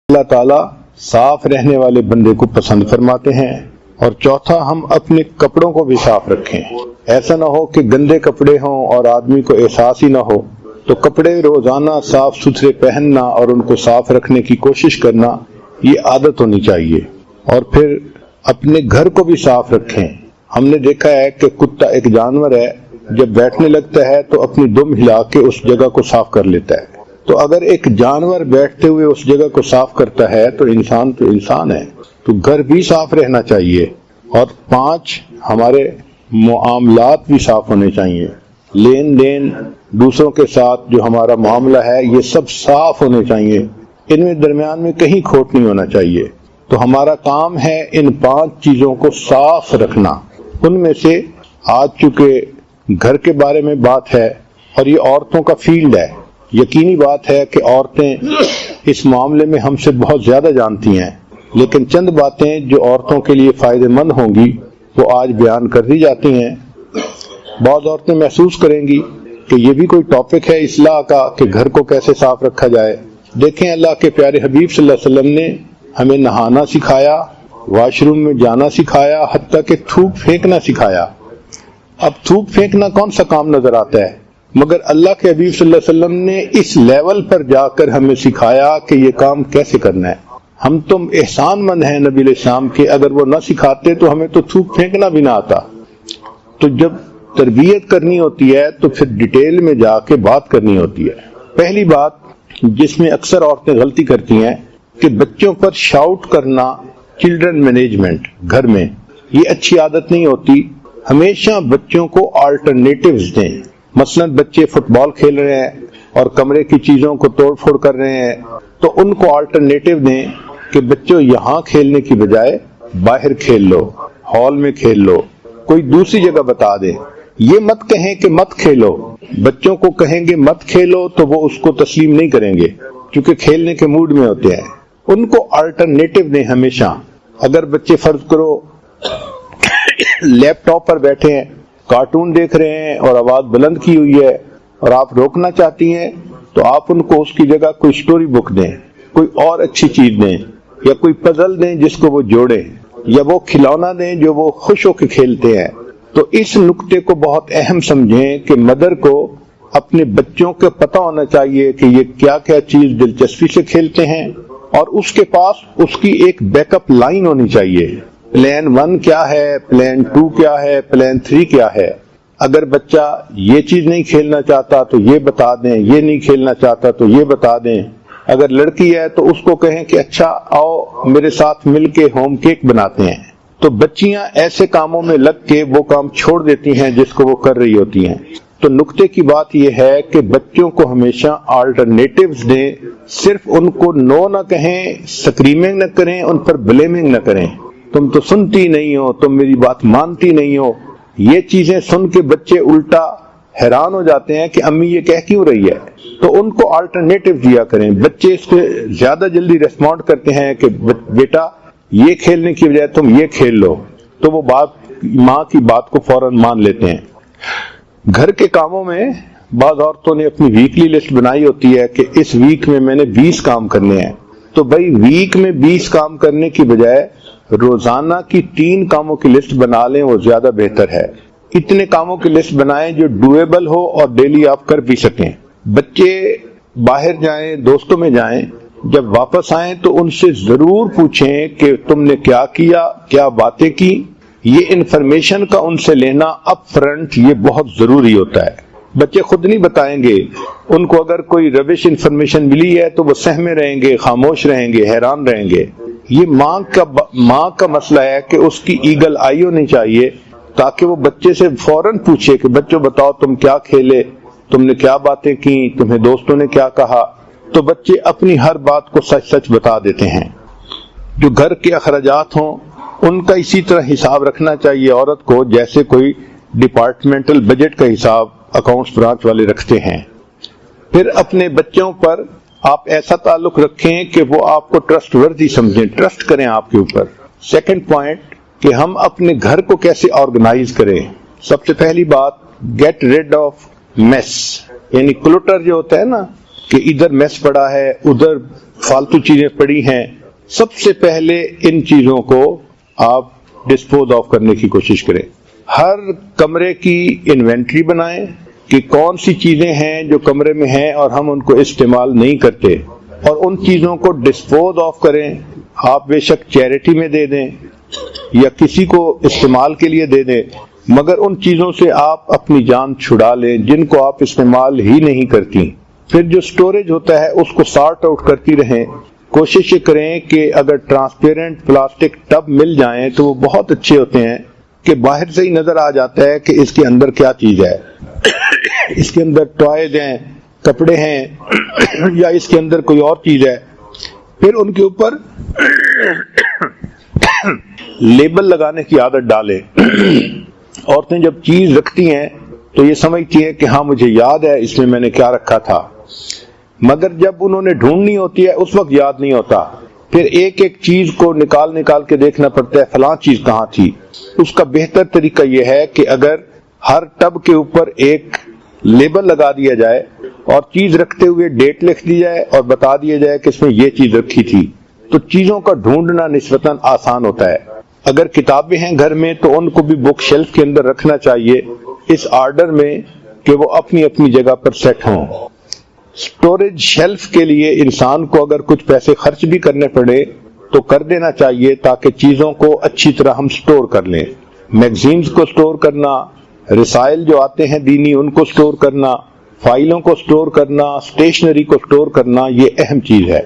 اللہ تعالیٰ صاف رہنے والے بندے کو پسند فرماتے ہیں۔ اور چوتھا، ہم اپنے کپڑوں کو بھی صاف رکھیں۔ ایسا نہ ہو کہ گندے کپڑے ہوں اور آدمی کو احساس ہی نہ ہو، تو کپڑے روزانہ صاف ستھرے پہننا اور ان کو صاف رکھنے کی کوشش کرنا یہ عادت ہونی چاہیے۔ اور پھر اپنے گھر کو بھی صاف رکھیں۔ ہم نے دیکھا ہے کہ کتا ایک جانور ہے، جب بیٹھنے لگتا ہے تو اپنی دم ہلا کے اس جگہ کو صاف کر لیتا ہے۔ تو اگر ایک جانور بیٹھتے ہوئے اس جگہ کو صاف کرتا ہے تو انسان ہے، تو گھر بھی صاف رہنا چاہیے۔ اور 5، ہمارے معاملات بھی صاف ہونے چاہیے۔ لین دین دوسروں کے ساتھ جو ہمارا معاملہ ہے یہ سب صاف ہونے چاہیے، ان میں درمیان میں کہیں کھوٹ نہیں ہونا چاہیے۔ تو ہمارا کام ہے ان 5 چیزوں کو صاف رکھنا۔ ان میں سے آج چونکہ گھر کے بارے میں بات ہے اور یہ عورتوں کا فیلڈ ہے، یقینی بات ہے کہ عورتیں اس معاملے میں ہم سے بہت زیادہ جانتی ہیں، لیکن چند باتیں جو عورتوں کے لیے فائدہ مند ہوں گی وہ آج بیان کر دی جاتی ہیں۔ بعض عورتیں محسوس کریں گی کہ یہ بھی کوئی ٹاپک ہے اصلاح کا کہ گھر کو کیسے صاف رکھا جائے۔ دیکھیں، اللہ کے پیارے حبیب صلی اللہ علیہ وسلم نے ہمیں نہانا سکھایا، واش روم میں جانا سکھایا، حتیٰ کہ تھوک پھینکنا سکھایا۔ اب تھوک پھینکنا کون سا کام نظر آتا ہے، مگر اللہ کے حبیب صلی اللہ علیہ وسلم نے اس لیول پر جا کر ہمیں سکھایا کہ یہ کام کیسے کرنا ہے۔ ہم تم احسان مند ہیں نبی علیہ السلام کے، اگر وہ نہ سکھاتے تو ہمیں تو تھوک پھینکنا بھی نہ آتا۔ تو جب تربیت کرنی ہوتی ہے تو پھر ڈیٹیل میں جا کے بات کرنی ہوتی ہے۔ پہلی بات جس میں اکثر عورتیں غلطی کرتی ہیں کہ بچوں پر شاؤٹ کرنا، چلڈرن مینجمنٹ گھر میں، یہ اچھی عادت نہیں ہوتی۔ ہمیشہ بچوں کو آلٹرنیٹیوز دیں۔ مثلا بچے فٹ بال کھیل رہے ہیں اور کمرے کی چیزوں کو توڑ پھوڑ کر رہے ہیں، تو ان کو آلٹرنیٹیو دیں کہ بچوں یہاں کھیلنے کی بجائے باہر کھیل لو، ہال میں کھیل لو، کوئی دوسری جگہ بتا دیں۔ یہ مت کہیں کہ مت کھیلو۔ بچوں کو کہیں گے مت کھیلو تو وہ اس کو تسلیم نہیں کریں گے، کیونکہ کھیلنے کے موڈ میں ہوتے ہیں۔ ان کو آلٹرنیٹیو دیں ہمیشہ۔ اگر بچے فرض کرو لیپ ٹاپ پر بیٹھے ہیں، کارٹون دیکھ رہے ہیں اور آواز بلند کی ہوئی ہے اور آپ روکنا چاہتی ہیں، تو آپ ان کو اس کی جگہ کوئی سٹوری بک دیں، کوئی اور اچھی چیز دیں، یا کوئی پزل دیں جس کو وہ جوڑیں، یا وہ کھلونا دیں جو وہ خوش ہو کے کھیلتے ہیں۔ تو اس نقطے کو بہت اہم سمجھیں کہ مدر کو اپنے بچوں کو پتہ ہونا چاہیے کہ یہ کیا کیا چیز دلچسپی سے کھیلتے ہیں، اور اس کے پاس اس کی ایک بیک اپ لائن ہونی چاہیے۔ پلان 1 کیا ہے، پلان 2 کیا ہے، پلان 3 کیا ہے۔ اگر بچہ یہ چیز نہیں کھیلنا چاہتا تو یہ بتا دیں، یہ نہیں کھیلنا چاہتا تو یہ بتا دیں۔ اگر لڑکی ہے تو اس کو کہیں کہ اچھا آؤ میرے ساتھ مل کے ہوم کیک بناتے ہیں۔ تو بچیاں ایسے کاموں میں لگ کے وہ کام چھوڑ دیتی ہیں جس کو وہ کر رہی ہوتی ہیں۔ تو نقطے کی بات یہ ہے کہ بچوں کو ہمیشہ آلٹرنیٹیوز دیں، صرف ان کو نو نہ کہیں، سکریمنگ نہ کریں، ان پر بلیمنگ نہ کریں۔ تم تو سنتی نہیں ہو، تم میری بات مانتی نہیں ہو۔ یہ چیزیں سن کے بچے الٹا حیران ہو جاتے ہیں کہ امی یہ کہہ کیوں رہی ہے۔ تو ان کو آلٹرنیٹیو دیا کریں۔ بچے اس سے زیادہ جلدی ریسپونڈ کرتے ہیں کہ بیٹا یہ کھیلنے کی بجائے تم یہ کھیل لو، تو وہ ماں کی بات کو فوراً مان لیتے ہیں۔ گھر کے کاموں میں بعض عورتوں نے اپنی ویکلی لسٹ بنائی ہوتی ہے کہ اس ویک میں نے 20 کام کرنے ہیں۔ تو بھائی ویک میں 20 کام کرنے کی بجائے روزانہ کی 3 کاموں کی لسٹ بنا لیں، وہ زیادہ بہتر ہے۔ اتنے کاموں کی لسٹ بنائیں جو ڈویبل ہو اور ڈیلی آپ کر بھی سکیں۔ بچے باہر جائیں، دوستوں میں جائیں، جب واپس آئیں تو ان سے ضرور پوچھیں کہ تم نے کیا کیا، کیا باتیں کی۔ یہ انفارمیشن کا ان سے لینا اپ فرنٹ یہ بہت ضروری ہوتا ہے۔ بچے خود نہیں بتائیں گے، ان کو اگر کوئی ربش انفارمیشن ملی ہے تو وہ سہمے رہیں گے، خاموش رہیں گے، حیران رہیں گے۔ یہ ماں کا مسئلہ ہے کہ اس کی ایگل آئی ہونی چاہیے، تاکہ وہ بچے سے فوراً پوچھے کہ بچوں بتاؤ تم کیا کھیلے، تم نے کیا باتیں کی، تمہیں دوستوں نے کیا کہا۔ تو بچے اپنی ہر بات کو سچ سچ بتا دیتے ہیں۔ جو گھر کے اخراجات ہوں ان کا اسی طرح حساب رکھنا چاہیے عورت کو، جیسے کوئی ڈپارٹمنٹل بجٹ کا حساب اکاؤنٹس برانچ والے رکھتے ہیں۔ پھر اپنے بچوں پر آپ ایسا تعلق رکھیں کہ وہ آپ کو ٹرسٹ وردی سمجھیں، ٹرسٹ کریں آپ کے اوپر۔ سیکنڈ پوائنٹ کہ ہم اپنے گھر کو کیسے آرگنائز کریں۔ سب سے پہلی بات، گیٹ ریڈ آف میس، یعنی کلوٹر جو ہوتا ہے نا، کہ ادھر میس پڑا ہے، ادھر فالتو چیزیں پڑی ہیں، سب سے پہلے ان چیزوں کو آپ ڈسپوز آف کرنے کی کوشش کریں. ہر کمرے کی انوینٹری بنائیں کہ کون سی چیزیں ہیں جو کمرے میں ہیں اور ہم ان کو استعمال نہیں کرتے، اور ان چیزوں کو ڈسپوز آف کریں. آپ بے شک چیریٹی میں دے دیں یا کسی کو استعمال کے لیے دے دیں، مگر ان چیزوں سے آپ اپنی جان چھڑا لیں جن کو آپ استعمال ہی نہیں کرتی. پھر جو سٹوریج ہوتا ہے اس کو سارٹ آؤٹ کرتی رہیں. کوشش کریں کہ اگر ٹرانسپیرنٹ پلاسٹک ٹب مل جائیں تو وہ بہت اچھے ہوتے ہیں کہ باہر سے ہی نظر آ جاتا ہے کہ اس کے اندر کیا چیز ہے. اس کے اندر ٹوائز ہیں، کپڑے ہیں یا اس کے اندر کوئی اور چیز ہے. پھر ان کے اوپر لیبل لگانے کی عادت ڈالیں. عورتیں جب چیز رکھتی ہیں تو یہ سمجھتی ہیں کہ ہاں مجھے یاد ہے اس میں نے کیا رکھا تھا، مگر جب انہوں نے ڈھونڈنی ہوتی ہے اس وقت یاد نہیں ہوتا. پھر ایک ایک چیز کو نکال کے دیکھنا پڑتا ہے فلاں چیز کہاں تھی. اس کا بہتر طریقہ یہ ہے کہ اگر ہر ٹب کے اوپر ایک لیبل لگا دیا جائے اور چیز رکھتے ہوئے ڈیٹ لکھ دی جائے اور بتا دیا جائے کہ اس میں یہ چیز رکھی تھی، تو چیزوں کا ڈھونڈنا نسبتاً آسان ہوتا ہے. اگر کتابیں ہیں گھر میں تو ان کو بھی بک شیلف کے اندر رکھنا چاہیے اس آرڈر میں کہ وہ اپنی اپنی جگہ پر سیٹ ہوں. سٹوریج شیلف کے لیے انسان کو اگر کچھ پیسے خرچ بھی کرنے پڑے تو کر دینا چاہیے تاکہ چیزوں کو اچھی طرح ہم سٹور کر لیں. میگزینز کو سٹور کرنا، رسائل جو آتے ہیں دینی ان کو سٹور کرنا، فائلوں کو سٹور کرنا، اسٹیشنری کو سٹور کرنا، یہ اہم چیز ہے.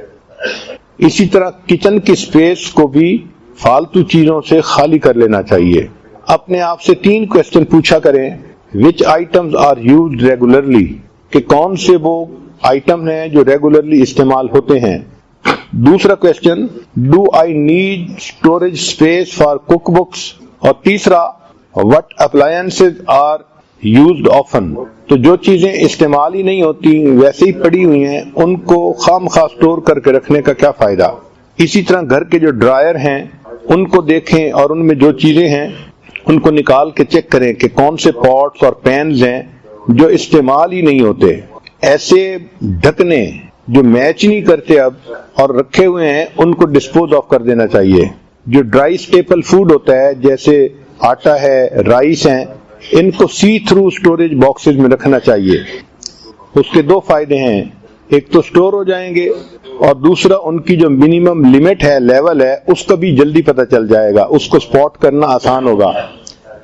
اسی طرح کچن کی سپیس کو بھی فالتو چیزوں سے خالی کر لینا چاہیے. اپنے آپ سے 3 کوسچن پوچھا کریں. وچ آئٹمز آر یوزڈ ریگولرلی، کہ کون سے وہ آئٹم ہیں جو ریگولرلی استعمال ہوتے ہیں. دوسرا question, do I need storage space for cook books. اور تیسرا، what appliances are used often. تو جو چیزیں استعمال ہی نہیں ہوتی ویسے ہی پڑی ہوئی ہیں ان کو خام خواہ اسٹور کر کے رکھنے کا کیا فائدہ. اسی طرح گھر کے جو ڈرائر ہیں ان کو دیکھیں اور ان میں جو چیزیں ہیں ان کو نکال کے چیک کریں کہ کون سے پاٹس اور پینز ہیں جو استعمال ہی نہیں ہوتے. ایسے ڈھکنے جو میچ نہیں کرتے اب اور رکھے ہوئے ہیں ان کو ڈسپوز آف کر دینا چاہیے. جو ڈرائی اسٹیپل فوڈ ہوتا ہے جیسے آٹا ہے، رائس ہیں، ان کو سی تھرو سٹوریج باکسز میں رکھنا چاہیے. اس کے 2 فائدے ہیں، ایک تو سٹور ہو جائیں گے اور دوسرا ان کی جو منیمم لمٹ ہے، لیول ہے، اس کا بھی جلدی پتہ چل جائے گا، اس کو سپاٹ کرنا آسان ہوگا.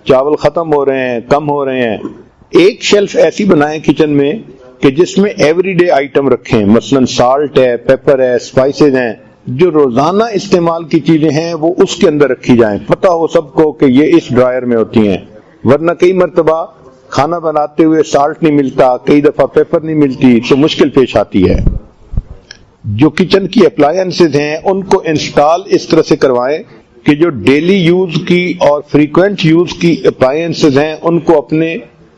چاول ختم ہو رہے ہیں، کم ہو رہے ہیں. ایک شیلف ایسی بنائیں کچن میں کہ جس میں ایوری ڈے آئٹم رکھیں، مثلا سالٹ ہے، پیپر ہے، اسپائسز ہیں، جو روزانہ استعمال کی چیزیں ہیں وہ اس کے اندر رکھی جائیں. پتہ ہو سب کو کہ یہ اس ڈرائر میں ہوتی ہیں، ورنہ کئی مرتبہ کھانا بناتے ہوئے سالٹ نہیں ملتا، کئی دفعہ پیپر نہیں ملتی تو مشکل پیش آتی ہے. جو کچن کی اپلائنسز ہیں ان کو انسٹال اس طرح سے کروائیں کہ جو ڈیلی یوز کی اور فریکوینٹ یوز کی اپلائنسز ہیں ان کو اپنے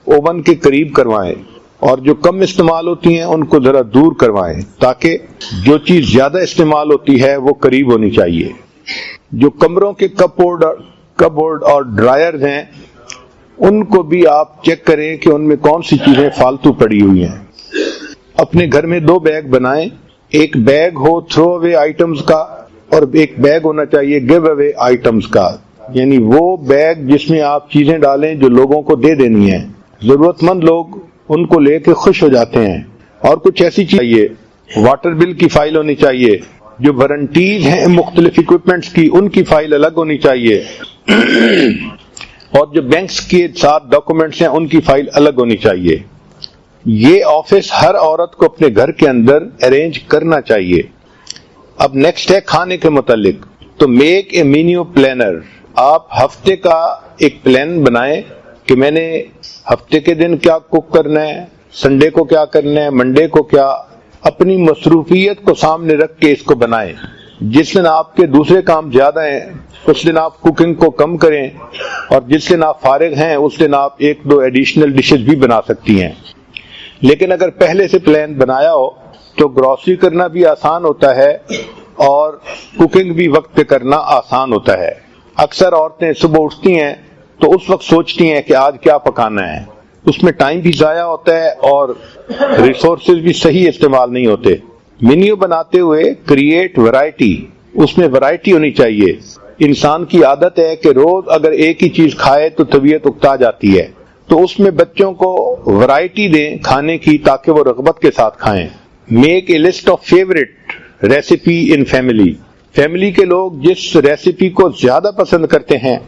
اوون کے قریب کروائیں اور جو کم استعمال ہوتی ہیں ان کو ذرا دور کروائیں تاکہ جو چیز زیادہ استعمال ہوتی ہے وہ قریب ہونی چاہیے. جو کمروں کے کپ بورڈ اور ڈرائرز ہیں ان کو بھی آپ چیک کریں کہ ان میں کون سی چیزیں فالتو پڑی ہوئی ہیں. اپنے گھر میں 2 بیگ بنائیں، ایک بیگ ہو تھرو اوے آئٹمز کا اور ایک بیگ ہونا چاہیے گیو اوے آئٹمز کا، یعنی وہ بیگ جس میں آپ چیزیں ڈالیں جو لوگوں کو دے دینی ہیں. ضرورت مند لوگ ان کو لے کے خوش ہو جاتے ہیں. اور کچھ ایسی چاہیے، واٹر بل کی فائل ہونی چاہیے، جو وارنٹیز ہیں مختلف اکوپمنٹس کی ان کی فائل الگ ہونی چاہیے، اور جو بینکس کے ساتھ ڈاکومنٹس ہیں ان کی فائل الگ ہونی چاہیے. یہ آفس ہر عورت کو اپنے گھر کے اندر ارینج کرنا چاہیے. اب نیکسٹ ہے کھانے کے متعلق، تو میک اے مینیو پلانر. آپ ہفتے کا ایک پلان بنائیں کہ میں نے ہفتے کے دن کیا کوک کرنا ہے، سنڈے کو کیا کرنا ہے، منڈے کو کیا. اپنی مصروفیت کو سامنے رکھ کے اس کو بنائیں. جس دن آپ کے دوسرے کام زیادہ ہیں اس دن آپ کوکنگ کو کم کریں، اور جس دن آپ فارغ ہیں اس دن آپ 1-2 ایڈیشنل ڈشز بھی بنا سکتی ہیں. لیکن اگر پہلے سے پلان بنایا ہو تو گروسری کرنا بھی آسان ہوتا ہے اور کوکنگ بھی وقت پہ کرنا آسان ہوتا ہے. اکثر عورتیں صبح اٹھتی ہیں تو اس وقت سوچتی ہیں کہ آج کیا پکانا ہے، اس میں ٹائم بھی ضائع ہوتا ہے اور ریسورسز بھی صحیح استعمال نہیں ہوتے. مینیو بناتے ہوئے کریٹ ورائٹی، اس میں ورائٹی ہونی چاہیے. انسان کی عادت ہے کہ روز اگر ایک ہی چیز کھائے تو طبیعت اکتا جاتی ہے، تو اس میں بچوں کو ورائٹی دیں کھانے کی تاکہ وہ رغبت کے ساتھ کھائیں. Make a list of favourite recipe in family. Family کے لوگ جس ریسیپی کو زیادہ پسند کرتے ہیں،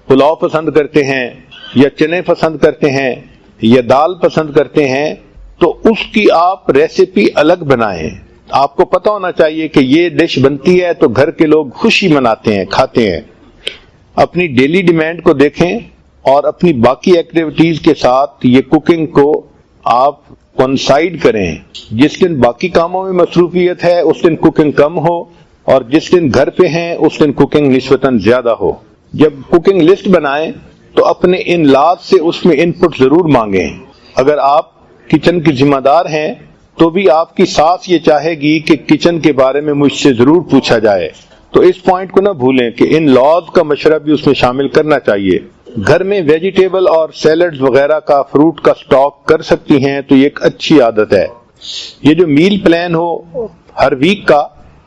پلاؤ پسند کرتے ہیں یا چنے پسند کرتے ہیں یا دال پسند کرتے ہیں، تو اس کی آپ ریسیپی الگ بنائیں. آپ کو پتہ ہونا چاہیے کہ یہ ڈش بنتی ہے تو گھر کے لوگ خوشی مناتے ہیں، کھاتے ہیں. اپنی ڈیلی ڈیمانڈ کو دیکھیں اور اپنی باقی ایکٹیویٹیز کے ساتھ یہ کوکنگ کو آپ کنسائڈ کریں. جس دن باقی کاموں میں مصروفیت ہے اس دن کوکنگ کم ہو، اور جس دن گھر پہ ہیں اس دن کوکنگ نسبتاً زیادہ ہو. جب کوکنگ لسٹ بنائیں تو اپنے ان لاز سے اس میں ان پٹ ضرور مانگیں. اگر آپ کچن کی ذمہ دار ہیں تو بھی آپ کی ساس یہ چاہے گی کہ کچن کے بارے میں مجھ سے ضرور پوچھا جائے. تو اس پوائنٹ کو نہ بھولیں کہ ان لاز کا مشورہ بھی اس میں شامل کرنا چاہیے. گھر میں ویجیٹیبل اور سیلڈز وغیرہ کا، فروٹ کا سٹاک کر سکتی ہیں تو یہ ایک اچھی عادت ہے. یہ جو میل پلان ہو ہر ویک کا،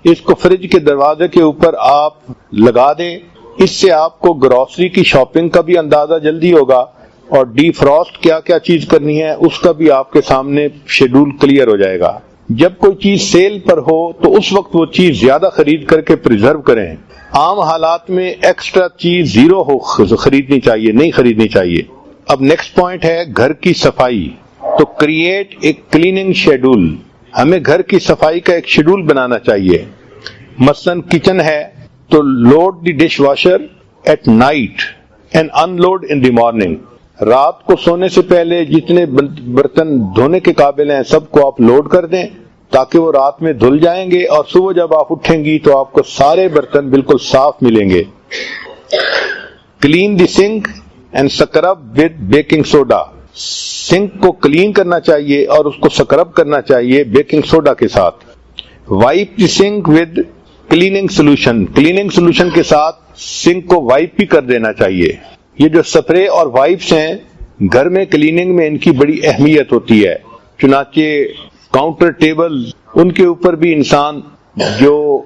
اس کو فریج کے دروازے کے اوپر آپ لگا دیں. اس سے آپ کو گروسری کی شاپنگ کا بھی اندازہ جلدی ہوگا، اور ڈی فراسٹ کیا کیا چیز کرنی ہے اس کا بھی آپ کے سامنے شیڈول کلیئر ہو جائے گا. جب کوئی چیز سیل پر ہو تو اس وقت وہ چیز زیادہ خرید کر کے پریزرو کریں. عام حالات میں ایکسٹرا چیز زیرو ہو خریدنی چاہیے، نہیں خریدنی چاہیے. اب نیکسٹ پوائنٹ ہے گھر کی صفائی. تو کریٹ اے کلیننگ شیڈول. ہمیں گھر کی صفائی کا ایک شیڈول بنانا چاہیے. مثلاً کچن ہے تو load the dishwasher at night and unload in the morning. رات کو سونے سے پہلے جتنے برتن دھونے کے قابل ہیں سب کو آپ لوڈ کر دیں تاکہ وہ رات میں دھل جائیں گے، اور صبح جب آپ اٹھیں گی تو آپ کو سارے برتن بالکل صاف ملیں گے. Clean the sink and scrub with baking soda. Sink کو کلین کرنا چاہیے اور اس کو سکرب کرنا چاہیے بیکنگ سوڈا کے ساتھ. Wipe the sink with cleaning solution. Cleaning solution کے ساتھ سنک کو وائپ بھی کر دینا چاہیے. یہ جو سپرے اور وائپس ہیں گھر میں کلیننگ میں ان کی بڑی اہمیت ہوتی ہے. چنانچہ کاؤنٹر ٹیبل ان کے اوپر بھی انسان جو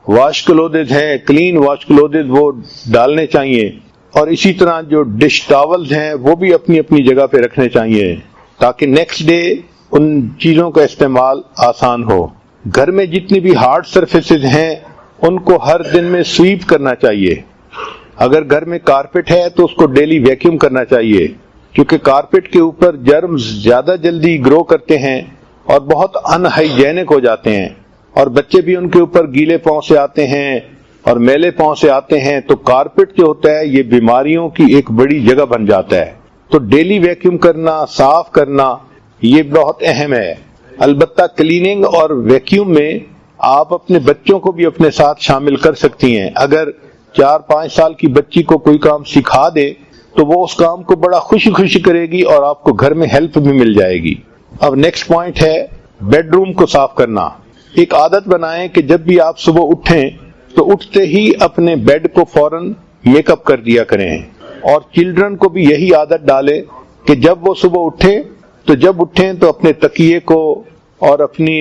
واش کلودز ہیں، کلین واش کلودز، وہ ڈالنے چاہیے. اور اسی طرح جو ڈش ٹاولز ہیں وہ بھی اپنی اپنی جگہ پہ رکھنے چاہیے تاکہ نیکسٹ ڈے ان چیزوں کا استعمال آسان ہو. گھر میں جتنی بھی ہارڈ سرفیسز ہیں ان کو ہر دن میں سویپ کرنا چاہیے. اگر گھر میں کارپیٹ ہے تو اس کو ڈیلی ویکیوم کرنا چاہیے، کیونکہ کارپیٹ کے اوپر جرمز زیادہ جلدی گرو کرتے ہیں اور بہت ان ہائیجینک ہو جاتے ہیں، اور بچے بھی ان کے اوپر گیلے پاؤں سے آتے ہیں اور میلے پاؤں سے آتے ہیں. تو کارپیٹ جو ہوتا ہے یہ بیماریوں کی ایک بڑی جگہ بن جاتا ہے. تو ڈیلی ویکیوم کرنا، صاف کرنا یہ بہت اہم ہے. البتہ کلیننگ اور ویکیوم میں آپ اپنے بچوں کو بھی اپنے ساتھ شامل کر سکتی ہیں. اگر 4-5 سال کی بچی کو کوئی کام سکھا دے تو وہ اس کام کو بڑا خوشی خوشی کرے گی اور آپ کو گھر میں ہیلپ بھی مل جائے گی. اب نیکسٹ پوائنٹ ہے بیڈ روم کو صاف کرنا. ایک عادت بنائیں کہ جب بھی آپ صبح اٹھیں تو اٹھتے ہی اپنے بیڈ کو فوراً میک اپ کر دیا کریں، اور چلڈرن کو بھی یہی عادت ڈالیں کہ جب وہ صبح اٹھیں تو اپنے تکیے کو اور اپنی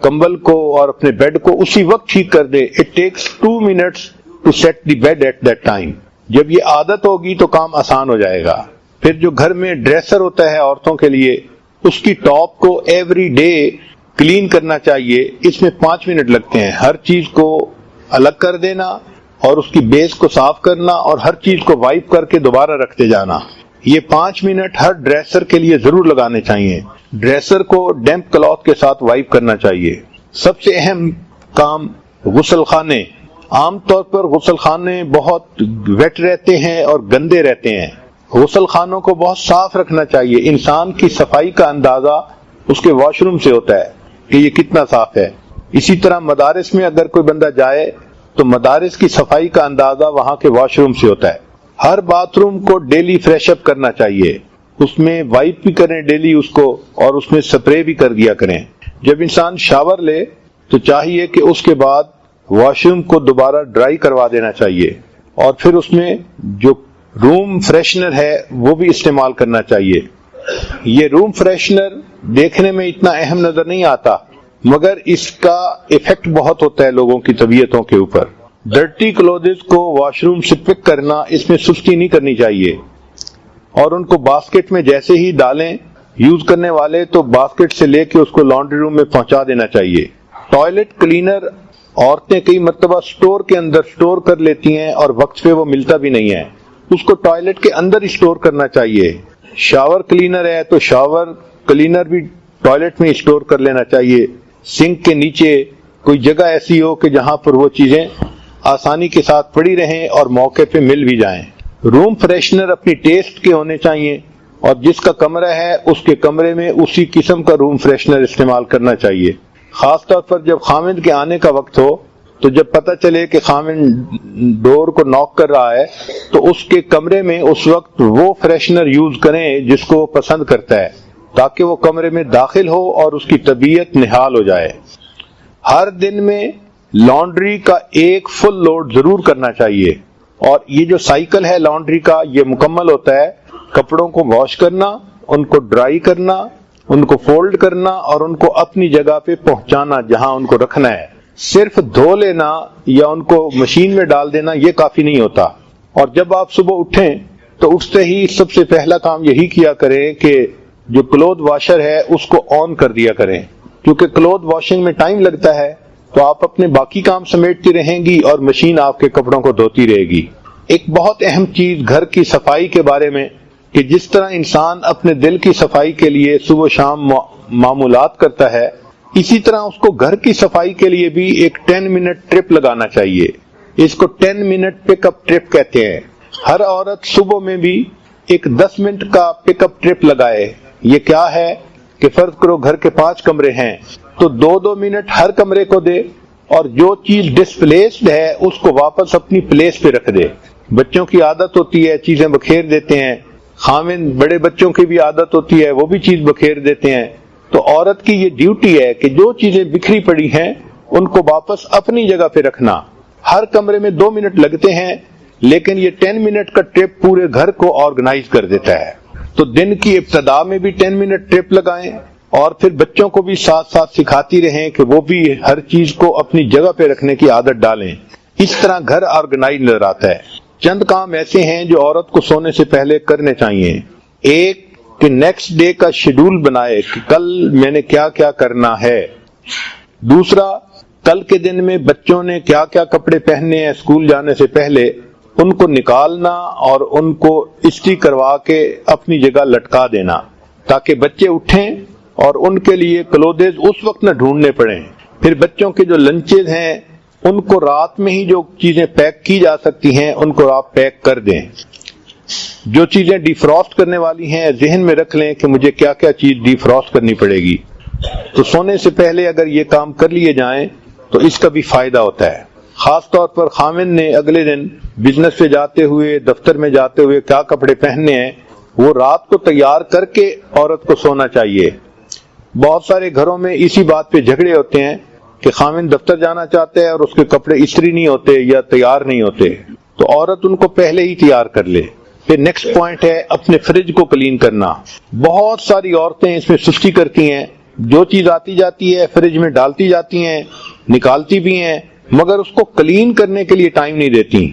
کمبل کو اور اپنے بیڈ کو اسی وقت ٹھیک کر دیں. It takes 2 minutes to set the bed at that time. جب یہ عادت ہوگی تو کام آسان ہو جائے گا. پھر جو گھر میں ڈریسر ہوتا ہے عورتوں کے لیے، اس کی ٹاپ کو ایوری ڈے کلین کرنا چاہیے. اس میں 5 منٹ لگتے ہیں. ہر چیز کو الگ کر دینا اور اس کی بیس کو صاف کرنا اور ہر چیز کو وائپ کر کے دوبارہ رکھتے جانا. یہ 5 منٹ ہر ڈریسر کے لیے ضرور لگانے چاہیے. ڈریسر کو ڈیمپ کلاتھ کے ساتھ وائپ کرنا چاہیے. سب سے اہم کام غسل خانے. عام طور پر غسل خانے بہت ویٹ رہتے ہیں اور گندے رہتے ہیں. غسل خانوں کو بہت صاف رکھنا چاہیے. انسان کی صفائی کا اندازہ اس کے واش روم سے ہوتا ہے کہ یہ کتنا صاف ہے. اسی طرح مدارس میں اگر کوئی بندہ جائے تو مدارس کی صفائی کا اندازہ وہاں کے واش روم سے ہوتا ہے. ہر باتھ روم کو ڈیلی فریش اپ کرنا چاہیے. اس میں وائپ بھی کریں ڈیلی اس کو، اور اس میں سپرے بھی کر دیا کریں. جب انسان شاور لے تو چاہیے کہ اس کے بعد واش روم کو دوبارہ ڈرائی کروا دینا چاہیے، اور پھر اس میں جو روم فریشنر ہے وہ بھی استعمال کرنا چاہیے. یہ روم فریشنر دیکھنے میں اتنا اہم نظر نہیں آتا، مگر اس کا ایفیکٹ بہت ہوتا ہے لوگوں کی طبیعتوں کے اوپر۔ ڈرٹی کلوتھز کو واش روم سے پک کرنا، اس میں سستی نہیں کرنی چاہیے، اور ان کو باسکٹ میں جیسے ہی ڈالیں یوز کرنے والے تو باسکٹ سے لے کے اس کو لانڈری روم میں پہنچا دینا چاہیے۔ ٹوائلٹ کلینر عورتیں کئی مرتبہ سٹور کے اندر سٹور کر لیتی ہیں اور وقت پہ وہ ملتا بھی نہیں ہے، اس کو ٹوائلٹ کے اندر ہی سٹور کرنا چاہیے۔ شاور کلینر ہے تو شاور کلینر بھی ٹوائلٹ میں سٹور کر لینا چاہیے۔ سنک کے نیچے کوئی جگہ ایسی ہو کہ جہاں پر وہ چیزیں آسانی کے ساتھ پڑی رہیں اور موقع پہ مل بھی جائیں۔ روم فریشنر اپنی ٹیسٹ کے ہونے چاہیے، اور جس کا کمرہ ہے اس کے کمرے میں اسی قسم کا روم فریشنر استعمال کرنا چاہیے۔ خاص طور پر جب خامند کے آنے کا وقت ہو تو جب پتہ چلے کہ خامند ڈور کو ناک کر رہا ہے تو اس کے کمرے میں اس وقت وہ فریشنر یوز کریں جس کو وہ پسند کرتا ہے، تاکہ وہ کمرے میں داخل ہو اور اس کی طبیعت نہال ہو جائے۔ ہر دن میں لانڈری کا ایک فل لوڈ ضرور کرنا چاہیے، اور یہ جو سائیکل ہے لانڈری کا یہ مکمل ہوتا ہے کپڑوں کو واش کرنا، ان کو ڈرائی کرنا، ان کو فولڈ کرنا اور ان کو اپنی جگہ پہ پہنچانا جہاں ان کو رکھنا ہے۔ صرف دھو لینا یا ان کو مشین میں ڈال دینا یہ کافی نہیں ہوتا، اور جب آپ صبح اٹھیں تو اٹھتے ہی سب سے پہلا کام یہی کیا کریں کہ جو کلوتھ واشر ہے اس کو آن کر دیا کریں، کیونکہ کلوتھ واشنگ میں ٹائم لگتا ہے تو آپ اپنے باقی کام سمیٹتی رہیں گی اور مشین آپ کے کپڑوں کو دھوتی رہے گی۔ ایک بہت اہم چیز گھر کی صفائی کے بارے میں کہ جس طرح انسان اپنے دل کی صفائی کے لیے صبح و شام معمولات کرتا ہے، اسی طرح اس کو گھر کی صفائی کے لیے بھی ایک 10 منٹ ٹرپ لگانا چاہیے۔ اس کو 10 منٹ پک اپ ٹرپ کہتے ہیں۔ ہر عورت صبح میں بھی ایک 10 منٹ کا پک اپ ٹرپ لگائے۔ یہ کیا ہے کہ فرض کرو گھر کے 5 کمرے ہیں تو 2-2 منٹ ہر کمرے کو دے، اور جو چیز ڈسپلیسڈ ہے اس کو واپس اپنی پلیس پہ رکھ دے۔ بچوں کی عادت ہوتی ہے چیزیں بکھیر دیتے ہیں، خامن بڑے بچوں کی بھی عادت ہوتی ہے وہ بھی چیز بکھیر دیتے ہیں، تو عورت کی یہ ڈیوٹی ہے کہ جو چیزیں بکھری پڑی ہیں ان کو واپس اپنی جگہ پہ رکھنا۔ ہر کمرے میں 2 منٹ لگتے ہیں، لیکن یہ 10 منٹ کا ٹرپ پورے گھر کو آرگنائز کر دیتا ہے۔ تو دن کی ابتدا میں بھی 10 منٹ ٹرپ لگائیں، اور پھر بچوں کو بھی ساتھ ساتھ سکھاتی رہیں کہ وہ بھی ہر چیز کو اپنی جگہ پہ رکھنے کی عادت ڈالیں۔ اس طرح گھر آرگنائز نظر آتا ہے۔ چند کام ایسے ہیں جو عورت کو سونے سے پہلے کرنے چاہیے۔ ایک کہ نیکسٹ ڈے کا شیڈول بنائے کہ کل میں نے کیا کیا کرنا ہے۔ دوسرا، کل کے دن میں بچوں نے کیا کیا کپڑے پہننے ہیں اسکول جانے سے پہلے، ان کو نکالنا اور ان کو استری کروا کے اپنی جگہ لٹکا دینا، تاکہ بچے اٹھیں اور ان کے لیے کلوتھز اس وقت نہ ڈھونڈنے پڑیں۔ پھر بچوں کے جو لنچز ہیں ان کو رات میں ہی جو چیزیں پیک کی جا سکتی ہیں ان کو آپ پیک کر دیں۔ جو چیزیں ڈی فروسٹ کرنے والی ہیں ذہن میں رکھ لیں کہ مجھے کیا کیا چیز ڈی فروسٹ کرنی پڑے گی۔ تو سونے سے پہلے اگر یہ کام کر لیے جائیں تو اس کا بھی فائدہ ہوتا ہے۔ خاص طور پر خامن نے اگلے دن بزنس پہ جاتے ہوئے، دفتر میں جاتے ہوئے کیا کپڑے پہننے ہیں وہ رات کو تیار کر کے عورت کو سونا چاہیے۔ بہت سارے گھروں میں اسی بات پہ جھگڑے ہوتے ہیں کہ خامن دفتر جانا چاہتے ہیں اور اس کے کپڑے استری نہیں ہوتے یا تیار نہیں ہوتے، تو عورت ان کو پہلے ہی تیار کر لے۔ پھر نیکسٹ پوائنٹ ہے اپنے فریج کو کلین کرنا۔ بہت ساری عورتیں اس میں سستی کرتی ہیں، جو چیز آتی جاتی ہے فریج میں ڈالتی جاتی ہیں، نکالتی بھی ہیں، مگر اس کو کلین کرنے کے لیے ٹائم نہیں دیتی۔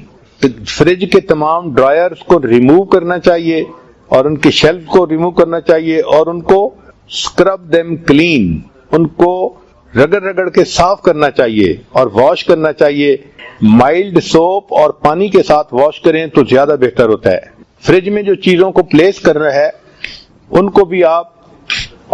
فریج کے تمام ڈرائرز کو ریموو کرنا چاہیے اور ان کے شیلف کو ریموو کرنا چاہیے اور ان کو اسکرب دیم کلین، ان کو رگڑ رگڑ کے صاف کرنا چاہیے اور واش کرنا چاہیے۔ مائلڈ سوپ اور پانی کے ساتھ واش کریں تو زیادہ بہتر ہوتا ہے۔ فریج میں جو چیزوں کو پلیس کرنا ہے ان کو بھی آپ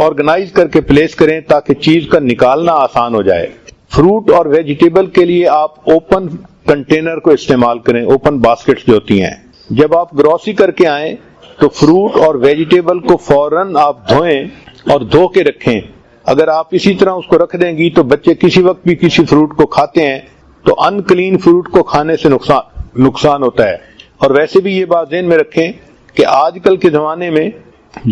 آرگنائز کر کے پلیس کریں تاکہ چیز کا نکالنا آسان ہو جائے۔ فروٹ اور ویجیٹیبل کے لیے آپ اوپن کنٹینر کو استعمال کریں، اوپن باسکٹس جو ہوتی ہیں۔ جب آپ گروسری کر کے آئیں تو فروٹ اور ویجیٹیبل کو فوراً آپ دھوئیں اور دھو کے رکھیں۔ اگر آپ اسی طرح اس کو رکھ دیں گی تو بچے کسی وقت بھی کسی فروٹ کو کھاتے ہیں تو ان کلین فروٹ کو کھانے سے نقصان ہوتا ہے۔ اور ویسے بھی یہ بات ذہن میں رکھیں کہ آج کل کے زمانے میں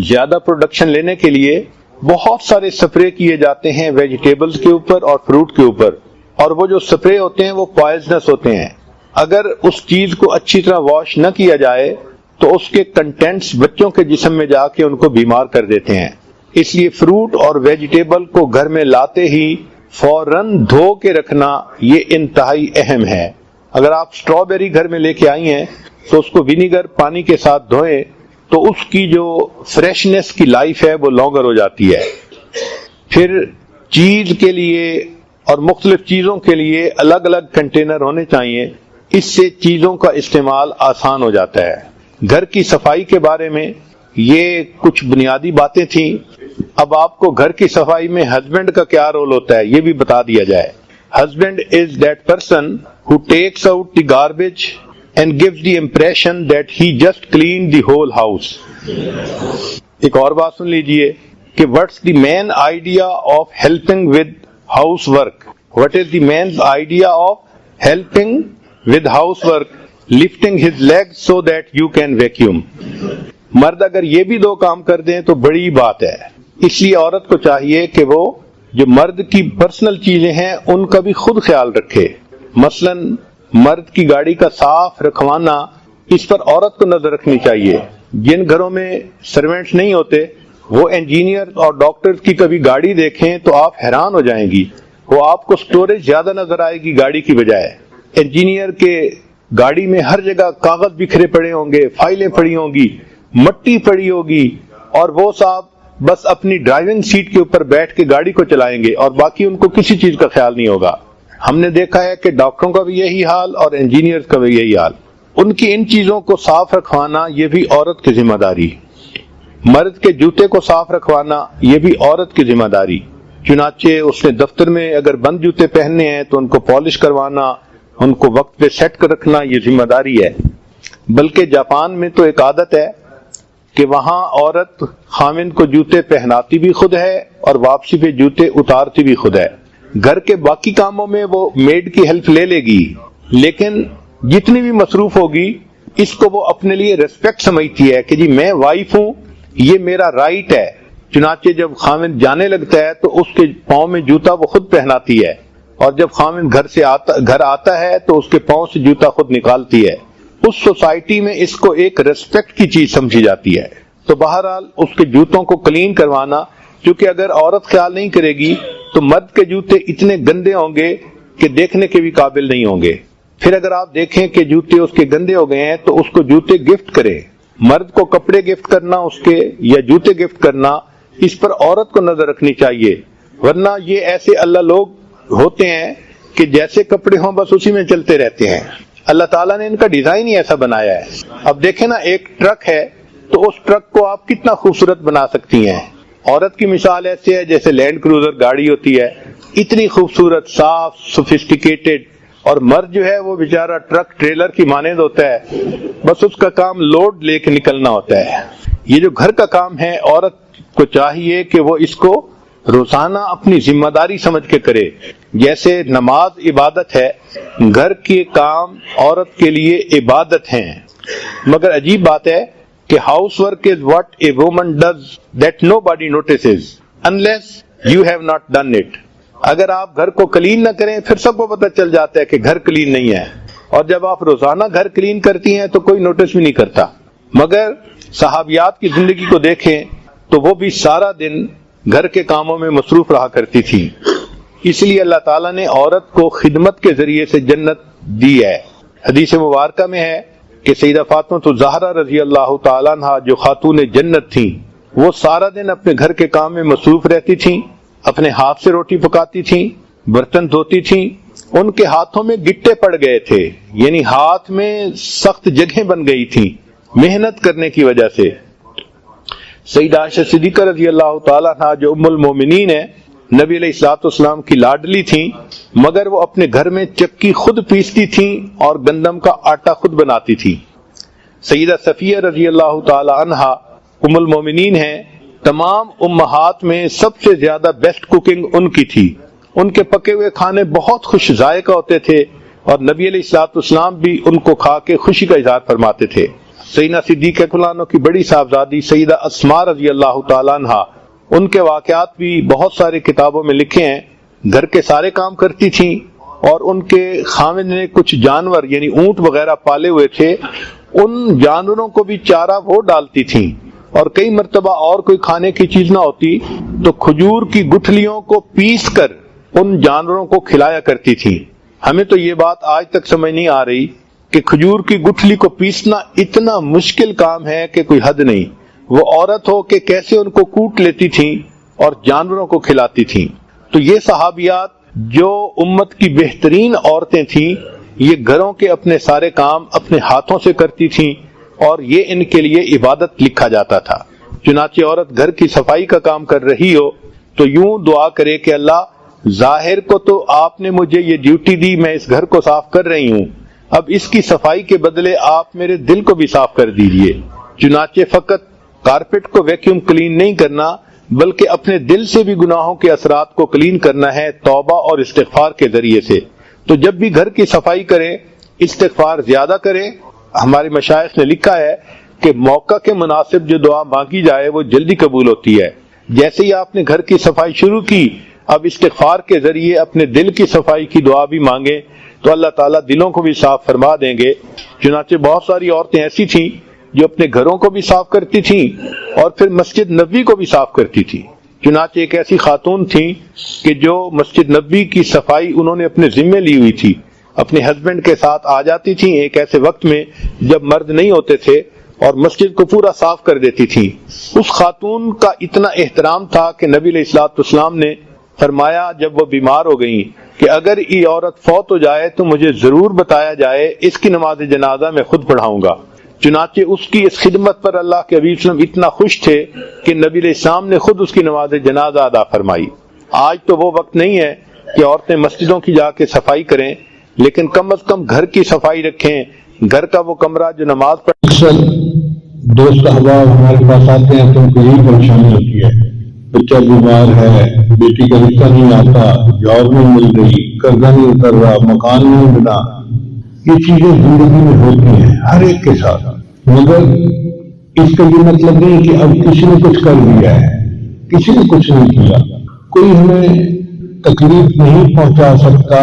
زیادہ پروڈکشن لینے کے لیے بہت سارے سپرے کیے جاتے ہیں ویجیٹیبلز کے اوپر اور فروٹ کے اوپر، اور وہ جو سپرے ہوتے ہیں وہ پوائزنس ہوتے ہیں۔ اگر اس چیز کو اچھی طرح واش نہ کیا جائے تو اس کے کنٹینٹس بچوں کے جسم میں جا کے ان کو بیمار کر دیتے ہیں۔ اس لیے فروٹ اور ویجیٹیبل کو گھر میں لاتے ہی فوراً دھو کے رکھنا یہ انتہائی اہم ہے۔ اگر آپ اسٹرابیری گھر میں لے کے آئی ہیں تو اس کو ونیگر پانی کے ساتھ دھوئیں تو اس کی جو فریشنس کی لائف ہے وہ لانگر ہو جاتی ہے۔ پھر چیز کے لیے اور مختلف چیزوں کے لیے الگ الگ کنٹینر ہونے چاہیے، اس سے چیزوں کا استعمال آسان ہو جاتا ہے۔ گھر کی صفائی کے بارے میں یہ کچھ بنیادی باتیں تھیں۔ اب آپ کو گھر کی صفائی میں ہسبینڈ کا کیا رول ہوتا ہے یہ بھی بتا دیا جائے۔ Husband is that person who takes out the garbage and gives the impression that he just cleaned the whole house۔ ایک اور بات سن لیجئے کہ what's the main idea of helping with housework؟ What is the main idea of helping with housework؟ Lifting his legs so that you can vacuum۔ مرد اگر یہ بھی دو کام کر دیں تو بڑی بات ہے۔ اس لیے عورت کو چاہیے کہ وہ جو مرد کی پرسنل چیزیں ہیں ان کا بھی خود خیال رکھے۔ مثلا مرد کی گاڑی کا صاف رکھوانا، اس پر عورت کو نظر رکھنی چاہیے۔ جن گھروں میں سروینٹس نہیں ہوتے وہ انجینئر اور ڈاکٹر کی کبھی گاڑی دیکھیں تو آپ حیران ہو جائیں گی، وہ آپ کو سٹوریج زیادہ نظر آئے گی گاڑی کی بجائے۔ انجینئر کے گاڑی میں ہر جگہ کاغذ بکھرے پڑے ہوں گے، فائلیں پڑی ہوں گی، مٹی پڑی ہوگی، اور وہ صاحب بس اپنی ڈرائیونگ سیٹ کے اوپر بیٹھ کے گاڑی کو چلائیں گے اور باقی ان کو کسی چیز کا خیال نہیں ہوگا۔ ہم نے دیکھا ہے کہ ڈاکٹروں کا بھی یہی حال اور انجینئر کا بھی یہی حال۔ ان کی ان چیزوں کو صاف رکھوانا یہ بھی عورت کی ذمہ داری۔ مرد کے جوتے کو صاف رکھوانا یہ بھی عورت کی ذمہ داری۔ چنانچہ اس نے دفتر میں اگر بند جوتے پہننے ہیں تو ان کو پالش کروانا، ان کو وقت پہ سیٹ کر رکھنا یہ ذمہ داری ہے۔ بلکہ جاپان میں تو ایک عادت ہے کہ وہاں عورت خاوند کو جوتے پہناتی بھی خود ہے اور واپسی پہ جوتے اتارتی بھی خود ہے۔ گھر کے باقی کاموں میں وہ میڈ کی ہیلپ لے لے گی، لیکن جتنی بھی مصروف ہوگی اس کو وہ اپنے لیے ریسپیکٹ سمجھتی ہے کہ جی میں وائف ہوں، یہ میرا رائٹ ہے۔ چنانچہ جب خاوند جانے لگتا ہے تو اس کے پاؤں میں جوتا وہ خود پہناتی ہے، اور جب خاوند گھر آتا ہے تو اس کے پاؤں سے جوتا خود نکالتی ہے۔ اس سوسائٹی میں اس کو ایک ریسپیکٹ کی چیز سمجھی جاتی ہے۔ تو بہرحال اس کے جوتوں کو کلین کروانا، کیونکہ اگر عورت خیال نہیں کرے گی تو مرد کے جوتے اتنے گندے ہوں گے کہ دیکھنے کے بھی قابل نہیں ہوں گے۔ پھر اگر آپ دیکھیں کہ جوتے اس کے گندے ہو گئے ہیں تو اس کو جوتے گفٹ کریں۔ مرد کو کپڑے گفٹ کرنا اس کے یا جوتے گفٹ کرنا، اس پر عورت کو نظر رکھنی چاہیے، ورنہ یہ ایسے اللہ لوگ ہوتے ہیں کہ جیسے کپڑے ہوں بس اسی میں چلتے رہتے ہیں۔ اللہ تعالیٰ نے ان کا ڈیزائن ہی ایسا بنایا ہے۔ اب دیکھیں نا، ایک ٹرک ہے تو اس ٹرک کو آپ کتنا خوبصورت بنا سکتی ہیں۔ عورت کی مثال ایسے ہے جیسے لینڈ کروزر گاڑی ہوتی ہے، اتنی خوبصورت، صاف، سوفسٹیکیٹڈ، اور مرد جو ہے وہ بیچارہ ٹرک ٹریلر کی مانند ہوتا ہے، بس اس کا کام لوڈ لے کے نکلنا ہوتا ہے۔ یہ جو گھر کا کام ہے عورت کو چاہیے کہ وہ اس کو روزانہ اپنی ذمہ داری سمجھ کے کرے۔ جیسے نماز عبادت ہے، گھر کے کام عورت کے لیے عبادت ہیں۔ مگر عجیب بات ہے کہ house work is what a woman does that no body notices unless you have not done it. اگر آپ گھر کو کلین نہ کریں پھر سب کو پتہ چل جاتا ہے کہ گھر کلین نہیں ہے، اور جب آپ روزانہ گھر کلین کرتی ہیں تو کوئی نوٹس بھی نہیں کرتا۔ مگر صحابیات کی زندگی کو دیکھیں تو وہ بھی سارا دن گھر کے کاموں میں مصروف رہا کرتی تھی۔ اس لیے اللہ تعالیٰ نے عورت کو خدمت کے ذریعے سے جنت دی ہے۔ حدیث مبارکہ میں ہے کہ سیدہ فاطمہ الزہرا رضی اللہ تعالیٰ عنہا جو خاتون جنت تھیں، وہ سارا دن اپنے گھر کے کام میں مصروف رہتی تھیں، اپنے ہاتھ سے روٹی پکاتی تھیں، برتن دھوتی تھیں۔ ان کے ہاتھوں میں گٹے پڑ گئے تھے، یعنی ہاتھ میں سخت جگہیں بن گئی تھیں محنت کرنے کی وجہ سے۔ سیدہ عائشہ صدیقہ رضی اللہ تعالیٰ عنہا جو ام المومنین ہیں، نبی علیہ الصلوۃ والسلام کی لاڈلی تھیں، مگر وہ اپنے گھر میں چکی خود پیستی تھیں اور گندم کا آٹا خود بناتی تھیں۔ سیدہ صفیہ رضی اللہ تعالیٰ عنہا ام المومنین ہیں، تمام امہات میں سب سے زیادہ بیسٹ کوکنگ ان کی تھی۔ ان کے پکے ہوئے کھانے بہت خوش ذائقہ ہوتے تھے اور نبی علیہ الصلوۃ والسلام بھی ان کو کھا کے خوشی کا اظہار فرماتے تھے۔ سیدنا صدیقہ عنہ کی بڑی صاحبزادی سیدہ اسماء رضی اللہ تعالیٰ عنہا، ان کے واقعات بھی بہت سارے کتابوں میں لکھے ہیں۔ گھر کے سارے کام کرتی تھیں، اور ان کے خاوند نے کچھ جانور یعنی اونٹ وغیرہ پالے ہوئے تھے، ان جانوروں کو بھی چارہ وہ ڈالتی تھیں، اور کئی مرتبہ اور کوئی کھانے کی چیز نہ ہوتی تو کھجور کی گٹھلیوں کو پیس کر ان جانوروں کو کھلایا کرتی تھیں۔ ہمیں تو یہ بات آج تک سمجھ نہیں آ رہی کہ کھجور کی گٹھلی کو پیسنا اتنا مشکل کام ہے کہ کوئی حد نہیں۔ وہ عورت ہو کہ کیسے ان کو کوٹ لیتی تھیں اور جانوروں کو کھلاتی تھیں۔ تو یہ صحابیات جو امت کی بہترین عورتیں تھیں، یہ گھروں کے اپنے سارے کام اپنے ہاتھوں سے کرتی تھیں اور یہ ان کے لیے عبادت لکھا جاتا تھا۔ چنانچہ عورت گھر کی صفائی کا کام کر رہی ہو تو یوں دعا کرے کہ اللہ، ظاہر کو تو آپ نے مجھے یہ ڈیوٹی دی، میں اس گھر کو صاف کر رہی ہوں، اب اس کی صفائی کے بدلے آپ میرے دل کو بھی صاف کر دیجئے۔ چنانچہ فقط کارپٹ کو ویکیوم کلین نہیں کرنا بلکہ اپنے دل سے بھی گناہوں کے اثرات کو کلین کرنا ہے توبہ اور استغفار کے ذریعے سے۔ تو جب بھی گھر کی صفائی کریں استغفار زیادہ کریں۔ ہمارے مشائخ نے لکھا ہے کہ موقع کے مناسب جو دعا مانگی جائے وہ جلدی قبول ہوتی ہے۔ جیسے ہی آپ نے گھر کی صفائی شروع کی، اب استغفار کے ذریعے اپنے دل کی صفائی کی دعا بھی مانگیں تو اللہ تعالیٰ دلوں کو بھی صاف فرما دیں گے۔ چنانچہ بہت ساری عورتیں ایسی تھیں جو اپنے گھروں کو بھی صاف کرتی تھیں اور پھر مسجد نبوی کو بھی صاف کرتی تھیں۔ چنانچہ ایک ایسی خاتون تھیں کہ جو مسجد نبوی کی صفائی انہوں نے اپنے ذمے لی ہوئی تھی، اپنے ہسبینڈ کے ساتھ آ جاتی تھیں ایک ایسے وقت میں جب مرد نہیں ہوتے تھے اور مسجد کو پورا صاف کر دیتی تھیں۔ اس خاتون کا اتنا احترام تھا کہ نبی علیہ الصلوۃ والسلام نے فرمایا جب وہ بیمار ہو گئیں کہ اگر یہ عورت فوت ہو جائے تو مجھے ضرور بتایا جائے، اس کی نماز جنازہ میں خود پڑھاؤں گا۔ چنانچہ اس کی اس خدمت پر اللہ کے حبیب صلی اللہ علیہ وسلم اتنا خوش تھے کہ نبی علیہ السلام نے خود اس کی نماز جنازہ ادا فرمائی۔ آج تو وہ وقت نہیں ہے کہ عورتیں مسجدوں کی جا کے صفائی کریں، لیکن کم از کم گھر کی صفائی رکھیں۔ گھر کا وہ کمرہ جو نماز پڑھ اکثر دوست احباب ہمارے پاس آتے ہیں تو ان کو یہی پریشانی ہوتی ہے، بچہ بیمار ہے، بیٹی کا رشتہ نہیں آتا، جاب نہیں مل رہی، قرضہ نہیں اتر رہا، مکان نہیں بنا۔ یہ چیزیں زندگی میں ہوتی ہیں ہر ایک کے ساتھ، مگر اس کا یہ مطلب نہیں کہ اب کسی نے کچھ کر دیا ہے، کسی نے کچھ نہیں کیا۔ کوئی ہمیں تکلیف نہیں پہنچا سکتا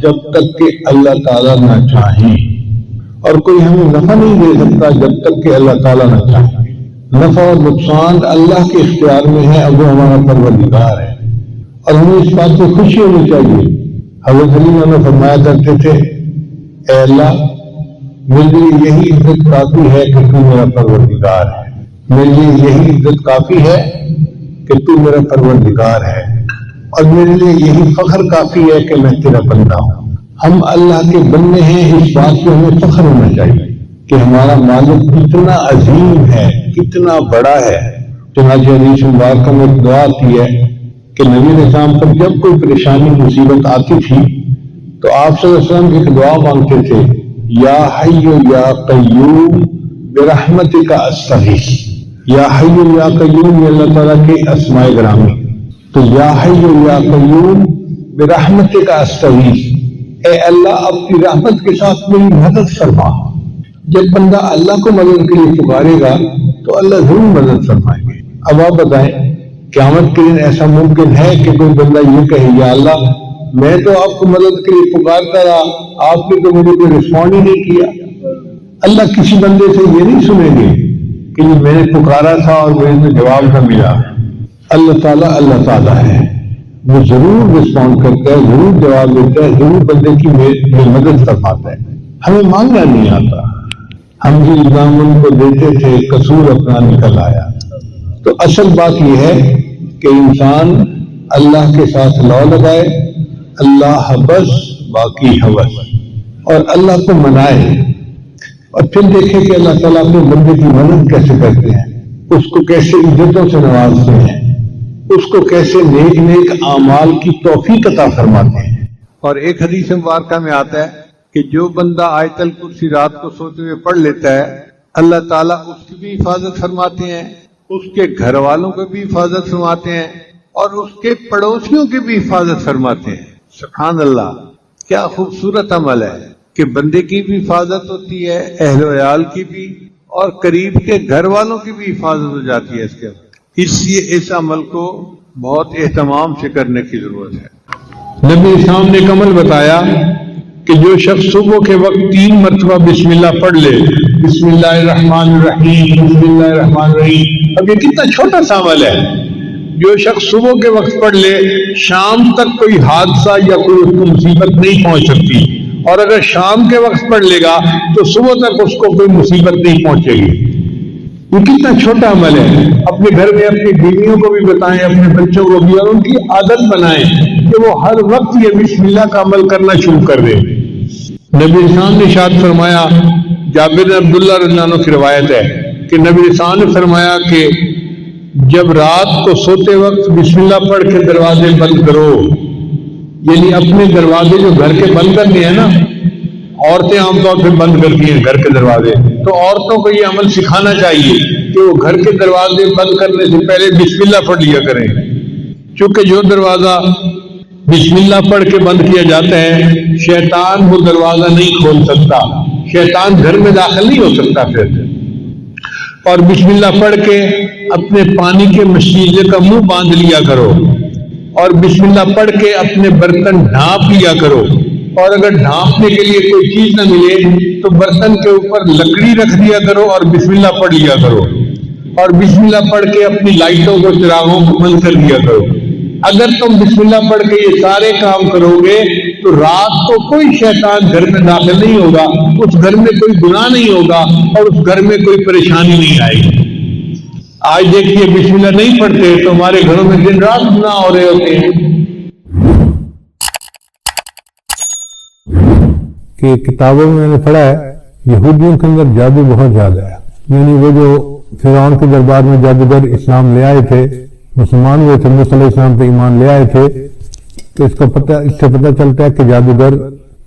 جب تک کہ اللہ تعالیٰ نہ چاہیں، اور کوئی ہمیں نفع نہیں دے سکتا جب تک کہ اللہ تعالیٰ نہ چاہے۔ نفع اور نقصان اللہ کے اختیار میں ہے، اب وہ ہمارا پروردگار ہے اور ہمیں اس بات سے خوشی ہونی چاہیے۔ حضرت علی نے فرمایا کرتے تھے، اے اللہ، میرے لیے یہی عزت کافی ہے کہ تو میرا پروردگار ہے، میرے لیے یہی عزت کافی ہے کہ تو میرا پروردگار ہے، اور میرے لیے یہی فخر کافی ہے کہ میں تیرا بندہ ہوں۔ ہم اللہ کے بندے ہیں، اس بات پہ ہمیں فخر ہونا چاہیے کہ ہمارا مالک کتنا عظیم ہے، کتنا بڑا ہے۔ چنانچہ حدیث مبارکہ میں دعا آتی ہے کہ نبی علیہ السلام پر جب کوئی پریشانی مصیبت آتی تھی تو آپ صلی اللہ علیہ وسلم ایک دعا مانگتے تھے، یا حی یا قیوم برحمتک استغیث۔ یا حی یا قیوم یہ اللہ تعالیٰ کے اسماء گرامی، تو یا حی یا قیوم برحمتک استغیث، اے اللہ اپنی رحمت کے ساتھ میری مدد فرما۔ جب بندہ اللہ کو مدد کے لیے پکارے گا تو اللہ ضرور مدد فرمائیں گے۔ اب آپ بتائیں، قیامت کے دن ایسا ممکن ہے کہ کوئی بندہ یہ کہے، یا اللہ میں تو آپ کو مدد کے لیے پکارتا رہا، آپ نے تو مجھے کوئی رسپونڈ ہی نہیں کیا؟ اللہ کسی بندے سے یہ نہیں سنیں گے کہ یہ میں نے پکارا تھا اور مجھے تو جواب نہ ملا۔ اللہ تعالیٰ ہے، وہ ضرور رسپونڈ کرتا ہے، ضرور جواب دیتا ہے، ضرور بندے کی مدد فرماتا ہے۔ ہمیں مانگنا نہیں آتا، ہم جو الزام ان کو دیتے تھے قصور اپنا نکل آیا۔ تو اصل بات یہ ہے کہ انسان اللہ کے ساتھ لو لگائے، اللہ بس باقی حوث، اور اللہ کو منائے، اور پھر دیکھے کہ اللہ تعالیٰ اپنے بندے کی مدد کیسے کرتے ہیں، اس کو کیسے عزتوں سے نوازتے ہیں، اس کو کیسے نیک نیک اعمال کی توفیق عطا فرماتے ہیں۔ اور ایک حدیث مبارکہ میں آتا ہے کہ جو بندہ آیت الکرسی رات کو سوتے ہوئے پڑھ لیتا ہے، اللہ تعالیٰ اس کی بھی حفاظت فرماتے ہیں، اس کے گھر والوں کی بھی حفاظت فرماتے ہیں، اور اس کے پڑوسیوں کی بھی حفاظت فرماتے ہیں۔ سبحان اللہ، کیا خوبصورت عمل ہے کہ بندے کی بھی حفاظت ہوتی ہے، اہل و عیال کی بھی، اور قریب کے گھر والوں کی بھی حفاظت ہو جاتی ہے۔ اس لیے اس عمل کو بہت اہتمام سے کرنے کی ضرورت ہے۔ نبی اسلام نے ایک عمل بتایا کہ جو شخص صبح کے وقت 3 مرتبہ بسم اللہ پڑھ لے، بسم اللہ الرحمن الرحیم، بسم اللہ الرحمن الرحیم، اب یہ کتنا چھوٹا سا عمل ہے، جو شخص صبح کے وقت پڑھ لے شام تک کوئی حادثہ یا کوئی اس کو مصیبت نہیں پہنچ سکتی، اور اگر شام کے وقت پڑھ لے گا تو صبح تک اس کو کوئی مصیبت نہیں پہنچے گی۔ یہ کتنا چھوٹا عمل ہے، اپنے گھر میں اپنی بیویوں کو بھی بتائیں، اپنے بچوں کو بھی، اور ان کی عادت بنائیں کہ وہ ہر وقت یہ بسم اللہ کا عمل کرنا شروع کر دیں۔ نبی اسلام نے ارشاد فرمایا، جابر بن عبداللہ رضی اللہ عنہ کی روایت ہے کہ نبی اسلام نے فرمایا کہ جب رات کو سوتے وقت بسم اللہ پڑھ کے دروازے بند کرو، یعنی اپنے دروازے جو گھر کے بند کرنے ہیں نا، عورتیں عام طور پہ بند کرتی ہیں گھر کے دروازے، تو عورتوں کو یہ عمل سکھانا چاہیے کہ وہ گھر کے دروازے بند کرنے سے پہلے بسم اللہ پڑھ لیا کریں، چونکہ جو دروازہ بسم اللہ پڑھ کے بند کیا جاتا ہے شیطان وہ دروازہ نہیں کھول سکتا، شیطان گھر میں داخل نہیں ہو سکتا پھر۔ اور بسم اللہ پڑھ کے اپنے پانی کے مشیزے کا منہ باندھ لیا کرو، اور بسم اللہ پڑھ کے اپنے برتن ڈھانپ لیا کرو، اور اگر ڈھانپنے کے لیے کوئی چیز نہ ملے تو برتن کے اوپر لکڑی رکھ دیا کرو اور بسم اللہ پڑھ لیا کرو، اور بسم اللہ پڑھ کے اپنی لائٹوں کو چراغوں کو بند کر دیا کرو۔ اگر تم بسم اللہ پڑھ کے یہ سارے کام کرو گے تو رات کو کوئی شیطان گھر میں داخل نہیں ہوگا، اس گھر میں کوئی گناہ نہیں ہوگا، اور اس گھر میں کوئی پریشانی نہیں آئے گی۔ آج دیکھیے بسم اللہ نہیں پڑھتے تو ہمارے گھروں میں دن رات گناہ ہو رہے ہوتے ہیں۔ کہ کتابوں میں نے پڑھا ہے یہودیوں کے اندر جادو بہت زیادہ ہے، یعنی وہ جو فرعون کے دربار میں جادوگر اسلام لے آئے تھے، مسلمان ہوئے تھے، موسیٰ علیہ السلام پہ ایمان لے آئے تھے، تو اس سے پتہ چلتا ہے کہ جادوگر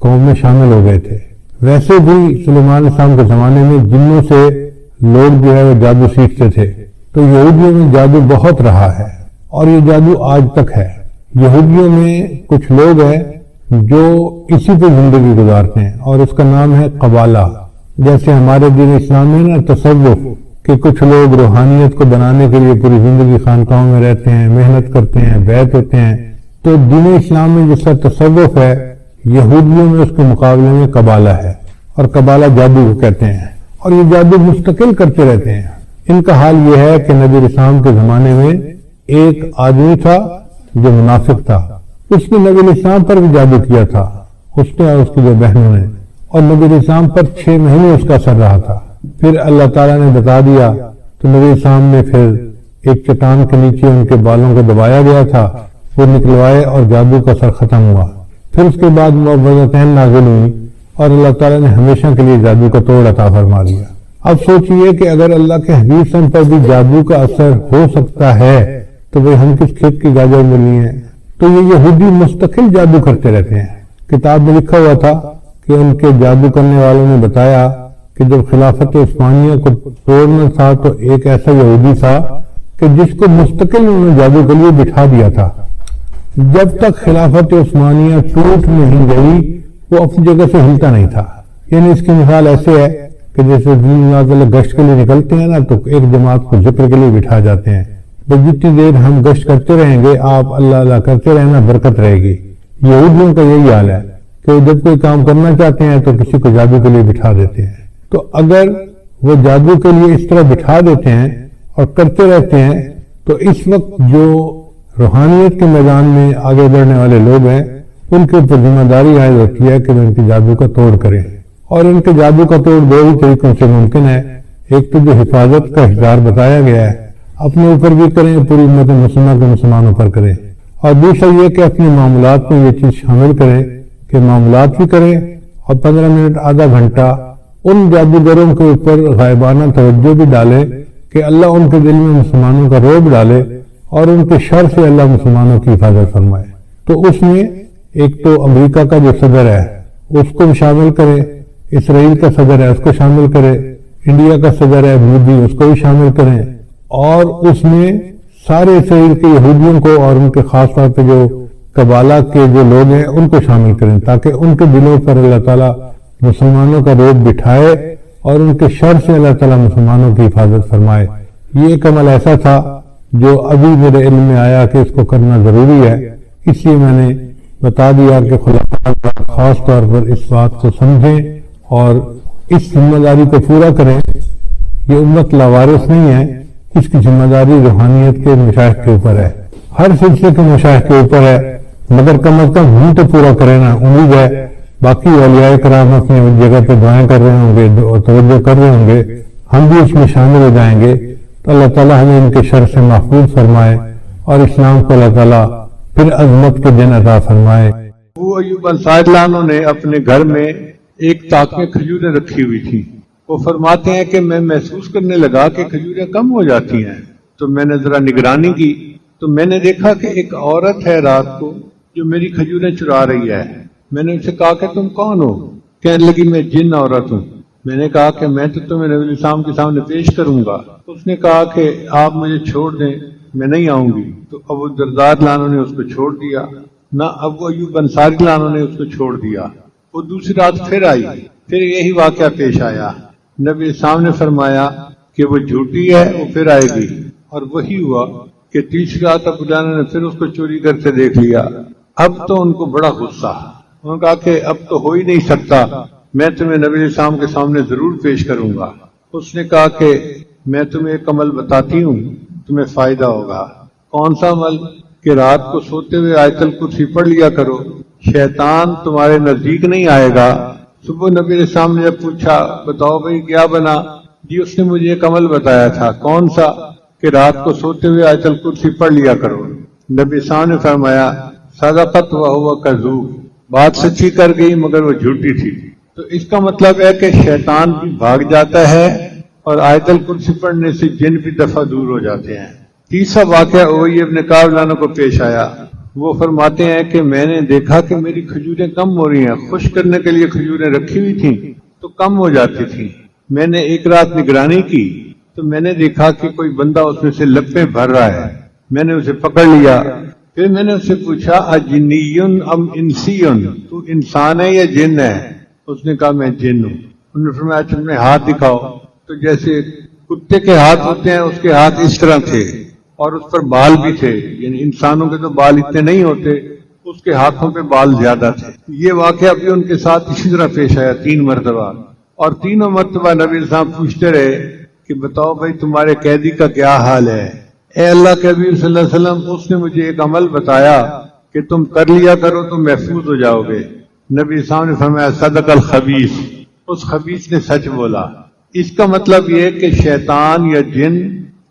قوم میں شامل ہو گئے تھے۔ ویسے بھی سلیمان علیہ السلام کے زمانے میں جنوں سے لوگ جو ہے وہ جادو سیکھتے تھے، تو یہودیوں میں جادو بہت رہا ہے، اور یہ جادو آج تک ہے۔ یہودیوں میں کچھ لوگ ہیں جو اسی پہ زندگی گزارتے ہیں، اور اس کا نام ہے قبالہ۔ جیسے ہمارے دین اسلام میں نا تصوف، کہ کچھ لوگ روحانیت کو بنانے کے لیے پوری زندگی خانقاہوں میں رہتے ہیں، محنت کرتے ہیں، بیعت ہوتے ہیں، تو دین اسلام میں جس کا تصوف ہے یہودیوں میں اس کے مقابلے میں قبالہ ہے، اور قبالہ جادو کو کہتے ہیں، اور یہ جادو مستقل کرتے رہتے ہیں۔ ان کا حال یہ ہے کہ نبی اسلام کے زمانے میں ایک آدمی تھا جو منافق تھا، اس نے نبی اسلام پر بھی جادو کیا تھا، اس نے اور اس کی جو بہنوں نے، اور نبی اسلام پر 6 مہینے اس کا اثر رہا تھا۔ پھر اللہ تعالیٰ نے بتا دیا تو نبی اسلام نے پھر ایک چٹان کے نیچے ان کے بالوں کو دبایا گیا تھا، وہ نکلوائے اور جادو کا اثر ختم ہوا۔ پھر اس کے بعد معوذتین نازل ہوئی اور اللہ تعالیٰ نے ہمیشہ کے لیے جادو کا توڑ عطا فرما دیا۔ اب سوچئے کہ اگر اللہ کے حبیب صلی پر بھی جادو کا اثر ہو سکتا ہے تو بھئی ہم کس کھیت کی گاجر ملی ہیں؟ تو یہ یہودی مستقل جادو کرتے رہتے ہیں۔ کتاب میں لکھا ہوا تھا کہ ان کے جادو کرنے والوں نے بتایا کہ جب خلافت عثمانیہ کو توڑنا تھا تو ایک ایسا یہودی تھا کہ جس کو مستقل انہوں نے جادو کے لیے بٹھا دیا تھا، جب تک خلافت عثمانیہ ٹوٹ نہیں گئی وہ اپنی جگہ سے ہلتا نہیں تھا۔ یعنی اس کی مثال ایسے ہے کہ جیسے گشت کے لیے نکلتے ہیں نا تو ایک جماعت کو ذکر کے لیے بٹھا جاتے ہیں، بس جتنی دیر ہم گشت کرتے رہیں گے آپ اللہ اللہ کرتے رہنا، برکت رہے گی۔ یہودیوں کا یہی حال ہے کہ جب کوئی کام کرنا چاہتے ہیں تو کسی کو جادو کے لیے بٹھا دیتے ہیں۔ تو اگر وہ جادو کے لیے اس طرح بٹھا دیتے ہیں اور کرتے رہتے ہیں تو اس وقت جو روحانیت کے میدان میں آگے بڑھنے والے لوگ ہیں ان کے اوپر ذمہ داری عائد ہوتی ہے کہ وہ ان کے جادو کا توڑ کریں، اور ان کے جادو کا توڑ 2 ہی طریقوں سے ممکن ہے۔ ایک تو جو حفاظت کا احتیاط بتایا گیا ہے اپنے اوپر بھی کریں، پوری امت مسلمہ کے مسلمانوں پر کریں، اور دوسرا یہ کہ اپنے معاملات میں یہ چیز شامل کریں کہ معاملات بھی کریں اور 15 منٹ آدھا گھنٹہ ان جادوگروں کے اوپر غائبانہ توجہ بھی ڈالے کہ اللہ ان کے دل میں مسلمانوں کا رعب ڈالے اور ان کے شر سے اللہ مسلمانوں کی حفاظت فرمائے۔ تو اس میں ایک تو امریکہ کا جو صدر ہے اس کو بھی شامل کرے، اسرائیل کا صدر ہے اس کو شامل کرے، انڈیا کا صدر ہے مودی اس کو بھی شامل کریں، اور اس میں سارے اسرائیل کے یہودیوں کو اور ان کے خاص طور پہ جو قبالہ کے جو لوگ ہیں ان کو شامل کریں تاکہ ان کے دلوں پر اللہ تعالیٰ مسلمانوں کا رعب بٹھائے اور ان کے شر سے اللہ تعالیٰ مسلمانوں کی حفاظت فرمائے۔ یہ ایک عمل ایسا تھا جو ابھی میرے علم میں آیا کہ اس کو کرنا ضروری ہے، اس لیے میں نے بتا دیا کہ خدا خاص طور پر اس بات کو سمجھیں اور اس ذمہ داری کو پورا کریں۔ یہ امت لاوارث نہیں ہے، اس کی ذمہ داری روحانیت کے مشائخ کے اوپر ہے۔ ہر سلسلے کے مشائخ کے اوپر ہے، مگر کم از کم ہم تو پورا کریں نا، امید ہے باقی اولیاء کرام اپنی جگہ پہ دعائیں کر رہے ہوں گے، توجہ کر رہے ہوں گے، ہم بھی اس میں شامل ہو جائیں گے تو اللہ تعالیٰ ہمیں ان کے شر سے محفوظ فرمائے اور اسلام کو اللہ تعالیٰ پھر عظمت کے دن عطا فرمائے۔ ابو ایوب انصاری عنہ نے اپنے گھر میں ایک طاق میں کھجوریں رکھی ہوئی تھی۔ وہ فرماتے ہیں کہ میں محسوس کرنے لگا کہ کھجوریں کم ہو جاتی ہیں، تو میں نے ذرا نگرانی کی تو میں نے دیکھا کہ ایک عورت ہے رات کو جو میری کھجوریں چرا رہی ہے۔ میں نے اسے کہا کہ تم کون ہو؟ کہنے لگی میں جن عورت ہوں۔ میں نے کہا کہ میں تو تمہیں نبی الاسلام کے سامنے پیش کروں گا۔ اس نے کہا کہ آپ مجھے چھوڑ دیں، میں نہیں آؤں گی۔ تو ابو الدرداء عنہ نے اس کو چھوڑ دیا، نہ ابو ایوب انصاری عنہ نے اس کو چھوڑ دیا۔ وہ دوسری رات پھر آئی، پھر یہی واقعہ پیش آیا۔ نبی الاسلام نے فرمایا کہ وہ جھوٹی ہے، وہ پھر آئے گی، اور وہی ہوا کہ تیسری رات ابو جانا نے پھر اس کو چوری کرتے دیکھ لیا۔ اب تو ان کو بڑا غصہ، انہوں نے کہا کہ اب تو ہو ہی نہیں سکتا، میں تمہیں نبی الاسلام کے سامنے ضرور پیش کروں گا۔ اس نے کہا کہ میں تمہیں ایک عمل بتاتی ہوں، تمہیں فائدہ ہوگا۔ کون سا عمل؟ کہ رات کو سوتے ہوئے آیت الکرسی پڑھ لیا کرو، شیطان تمہارے نزدیک نہیں آئے گا۔ صبح نبی علیہ السلام نے جب پوچھا بتاؤ بھائی کیا بنا؟ جی اس نے مجھے ایک عمل بتایا تھا۔ کون سا؟ کہ رات کو سوتے ہوئے آیت الکرسی پڑھ لیا کرو۔ نبی السلام نے فرمایا صدقت وہو کذوب، بات سچی کر گئی مگر وہ جھوٹی تھی۔ تو اس کا مطلب ہے کہ شیطان بھی بھاگ جاتا ہے اور آیت الکرسی پڑھنے سے جن بھی دفعہ دور ہو جاتے ہیں۔ تیسرا واقعہ ابی ابن کعب عنہ کو پیش آیا۔ وہ فرماتے ہیں کہ میں نے دیکھا کہ میری کھجوریں کم ہو رہی ہیں، خشک کرنے کے لیے کھجوریں رکھی ہوئی تھیں تو کم ہو جاتی تھیں۔ میں نے ایک رات نگرانی کی تو میں نے دیکھا کہ کوئی بندہ اس میں سے لپیں بھر رہا ہے۔ میں نے اسے پکڑ لیا، پھر میں نے اسے پوچھا اجنیٌ ام انسیٌ، تو انسان ہے یا جن ہے؟ اس نے کہا میں جن ہوں۔ انہوں نے فرمایا تم نے ہاتھ دکھاؤ۔ تو جیسے کتے کے ہاتھ ہوتے ہیں اس کے ہاتھ اس طرح تھے، اور اس پر بال بھی تھے، یعنی انسانوں کے تو بال اتنے نہیں ہوتے، اس کے ہاتھوں پہ بال زیادہ تھے۔ یہ واقعہ بھی ان کے ساتھ اسی طرح پیش آیا 3 مرتبہ، اور تینوں مرتبہ نبی صاحب پوچھتے رہے کہ بتاؤ بھائی تمہارے قیدی کا کیا حال ہے؟ اے اللہ کے حبیب صلی اللہ علیہ وسلم، اس نے مجھے ایک عمل بتایا کہ تم کر لیا کرو تو محفوظ ہو جاؤ گے۔ نبی صاحب نے فرمایا صدق الخبیث، اس خبیث نے سچ بولا۔ اس کا مطلب یہ کہ شیطان یا جن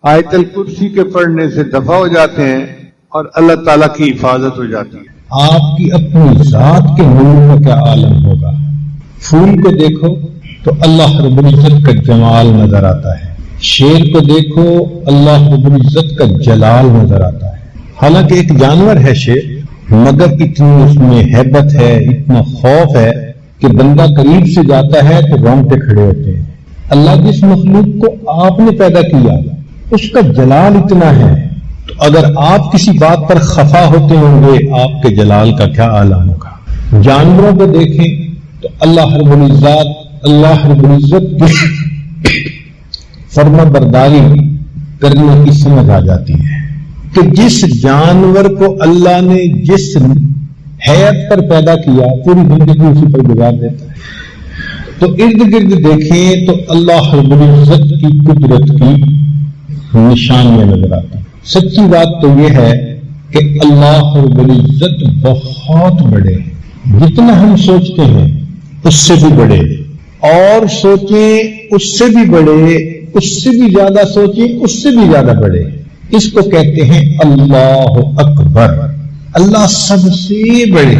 آیت الکرسی کے پڑھنے سے دفع ہو جاتے ہیں اور اللہ تعالیٰ کی حفاظت ہو جاتی ہے۔ آپ کی اپنی ذات کے نور کا کیا عالم ہوگا؟ پھول کو دیکھو تو اللہ رب العزت کا جمال نظر آتا ہے، شیر کو دیکھو اللہ رب العزت کا جلال نظر آتا ہے۔ حالانکہ ایک جانور ہے شیر، مگر اتنی اس میں ہیبت ہے، اتنا خوف ہے کہ بندہ قریب سے جاتا ہے تو رونگٹے کھڑے ہوتے ہیں۔ اللہ جس مخلوق کو آپ نے پیدا کیا اس کا جلال اتنا ہے، تو اگر آپ کسی بات پر خفا ہوتے ہوں گے آپ کے جلال کا کیا عالم ہوگا۔ جانوروں کو دیکھیں تو اللہ رب العزت کی فرما برداری کرنے کی سمجھ آ جاتی ہے کہ جس جانور کو اللہ نے جس حیات پر پیدا کیا پوری زندگی اسی پر گزار دیتا ہے۔ تو ارد گرد دیکھیں تو اللہ رب العزت کی قدرت کی نشانیاں نظر آتی ہیں۔ سچی بات تو یہ ہے کہ اللہ رب العزت بہت بڑے ہیں، جتنا ہم سوچتے ہیں اس سے بھی بڑے، اور سوچیں اس سے بھی بڑے، اس سے بھی زیادہ سوچیں اس سے بھی زیادہ بڑے۔ اس کو کہتے ہیں اللہ اکبر، اللہ سب سے بڑے۔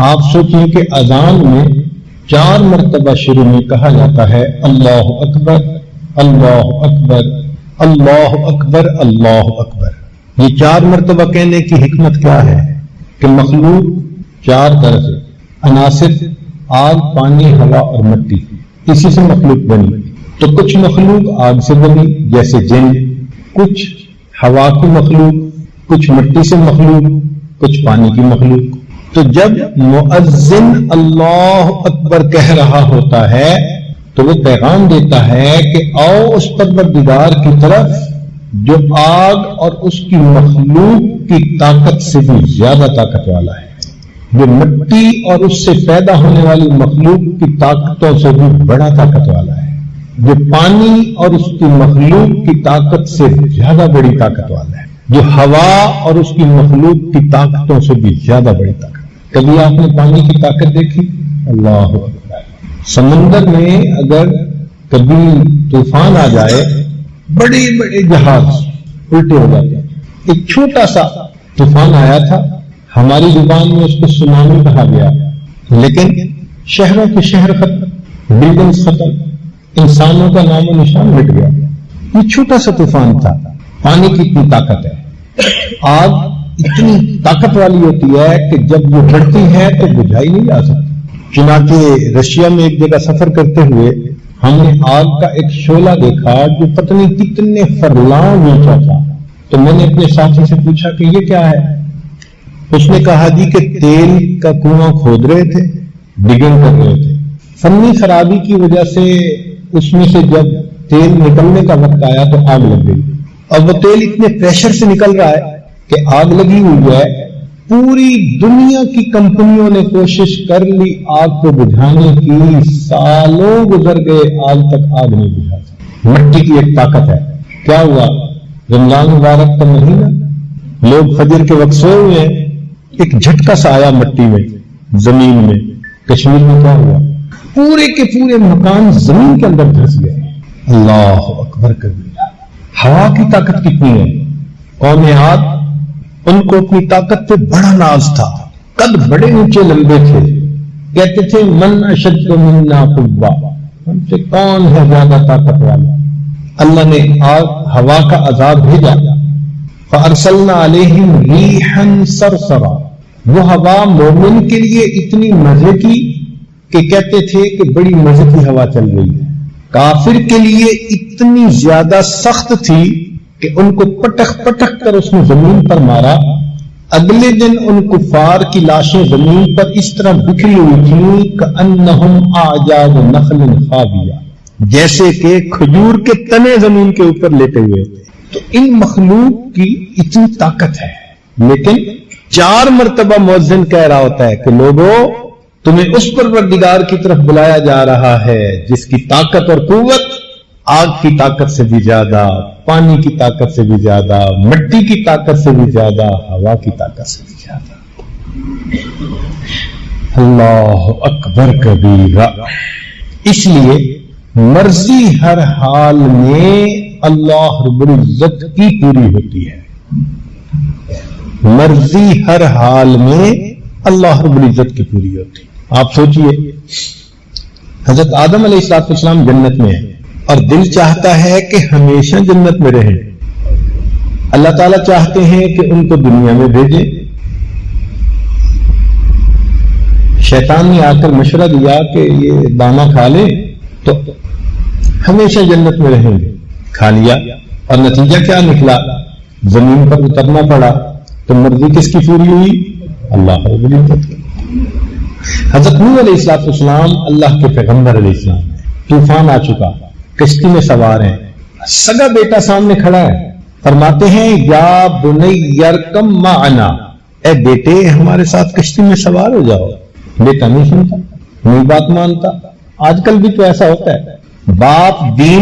آپ سوچیں کہ اذان میں 4 مرتبہ شروع میں کہا جاتا ہے اللہ اکبر اللہ اکبر اللہ اکبر اللہ اکبر۔ یہ 4 مرتبہ کہنے کی حکمت کیا ہے کہ مخلوق 4 طرح سے عناصر آگ، پانی، ہوا اور مٹی، اسی سے مخلوق بنی۔ تو کچھ مخلوق آگ سے بنی جیسے جن، کچھ ہوا کی مخلوق، کچھ مٹی سے مخلوق، کچھ پانی کی مخلوق۔ تو جب مؤذن اللہ اکبر کہہ رہا ہوتا ہے تو وہ پیغام دیتا ہے کہ آؤ اس پروردگار کی طرف جو آگ اور اس کی مخلوق کی طاقت سے بھی زیادہ طاقت والا ہے، جو مٹی اور اس سے پیدا ہونے والی مخلوق کی طاقتوں سے بھی بڑا طاقت والا ہے، جو پانی اور اس کی مخلوق کی طاقت سے زیادہ بڑی طاقت والا ہے، جو ہوا اور اس کی مخلوق کی طاقتوں سے بھی زیادہ بڑی طاقت. کبھی آپ نے پانی کی طاقت دیکھی؟ اللہ اکبر. سمندر میں اگر کبھی طوفان آ جائے بڑے بڑے جہاز الٹے ہو جاتے ہیں. ایک چھوٹا سا طوفان آیا تھا، ہماری زبان میں اس کو سونامی کہا گیا، لیکن شہروں کے شہر ختم، بلڈنگز ختم، انسانوں کا نام و نشان مٹ گیا. یہ چھوٹا سا طوفان تھا. پانی کی اتنی طاقت ہے. آگ اتنی طاقت والی ہوتی ہے کہ جب یہ بڑھتی ہے تو بجھائی نہیں جا سکتی. چنانچہ رشیا میں ایک جگہ سفر کرتے ہوئے ہم نے آگ کا ایک شعلہ دیکھا جو پتہ نہیں کتنے فرلانگ اونچا تھا. تو میں نے اپنے ساتھی سے پوچھا کہ یہ کیا ہے؟ اس نے کہا جی کہ تیل کا کنواں کھود رہے تھے، ڈگنگ کر رہے تھے. فنی خرابی کی وجہ سے اس میں سے جب تیل نکلنے کا وقت آیا تو آگ لگ گئی. اور وہ تیل اتنے پریشر سے نکل رہا ہے کہ آگ لگی ہوئی ہے. پوری دنیا کی کمپنیوں نے کوشش کر لی آگ کو بجھانے کی، سالوں گزر گئے، آج تک آگ نہیں بجھا سکی. مٹی کی ایک طاقت ہے. کیا ہوا؟ رمضان مبارک کا مہینہ، لوگ فجر کے وقت سوئے ہوئے ہیں، ایک جھٹکا سا آیا مٹی میں، زمین میں. کشمیر میں کیا ہوا؟ پورے کے پورے مکان زمین کے اندر دھس گئے. اللہ اکبر کبیرہ. ہوا کی طاقت کتنی ہے. قوم عاد، ان کو اپنی طاقت پہ بڑا ناز تھا، قد بڑے اونچے لمبے تھے، کہتے تھے من اشد منا قوہ، ہم سے کون ہے زیادہ طاقت والا. اللہ نے ہوا کا عذاب بھیجا، فارسلنا علیہم ریحا صرصرا. وہ ہوا مومن کے لیے اتنی مزے کی کہ کہتے تھے کہ بڑی مزے کی ہوا چل رہی ہے. کافر کے لیے اتنی زیادہ سخت تھی کہ ان کو پٹک پٹک کر اس نے زمین پر مارا. اگلے دن ان کفار کی لاشیں زمین پر اس طرح بکھری ہوئی تھیں کأنہم اعجاز نخل خاویہ، جیسے کہ کھجور کے تنے زمین کے اوپر لیٹے ہوئے ہوتے. تو ان مخلوق کی اتنی طاقت ہے، لیکن 4 مرتبہ مؤذن کہہ رہا ہوتا ہے کہ لوگوں، تمہیں اس پروردگار کی طرف بلایا جا رہا ہے جس کی طاقت اور قوت آگ کی طاقت سے بھی زیادہ، پانی کی طاقت سے بھی زیادہ، مٹی کی طاقت سے بھی زیادہ، ہوا کی طاقت سے بھی زیادہ. اللہ اکبر کبیرہ. اس لیے مرضی ہر حال میں اللہ رب العزت کی پوری ہوتی ہے. مرضی ہر حال میں اللہ رب العزت کی پوری ہوتی ہے. آپ سوچئے، حضرت آدم علیہ السلام جنت میں ہیں اور دل چاہتا ہے کہ ہمیشہ جنت میں رہیں. اللہ تعالیٰ چاہتے ہیں کہ ان کو دنیا میں بھیجیں. شیطان نے آ کر مشورہ دیا کہ یہ دانا کھا لے تو ہمیشہ جنت میں رہیں گے. کھا لیا اور نتیجہ کیا نکلا؟ زمین پر اترنا پڑا. تو مرضی کس کی پوری ہوئی؟ اللہ رب العزت کی. حضرت نوح علیہ السلام اللہ کے پیغمبر علیہ السلام ہے. طوفان آ چکا، کشتی میں سوار ہیں، سگا بیٹا سامنے کھڑا ہے. فرماتے ہیں یا بنی یرکم معنا، اے بیٹے ہمارے ساتھ کشتی میں سوار ہو جاؤ. بیٹا نہیں سنتا، نہیں بات مانتا. آج کل بھی تو ایسا ہوتا ہے، باپ دین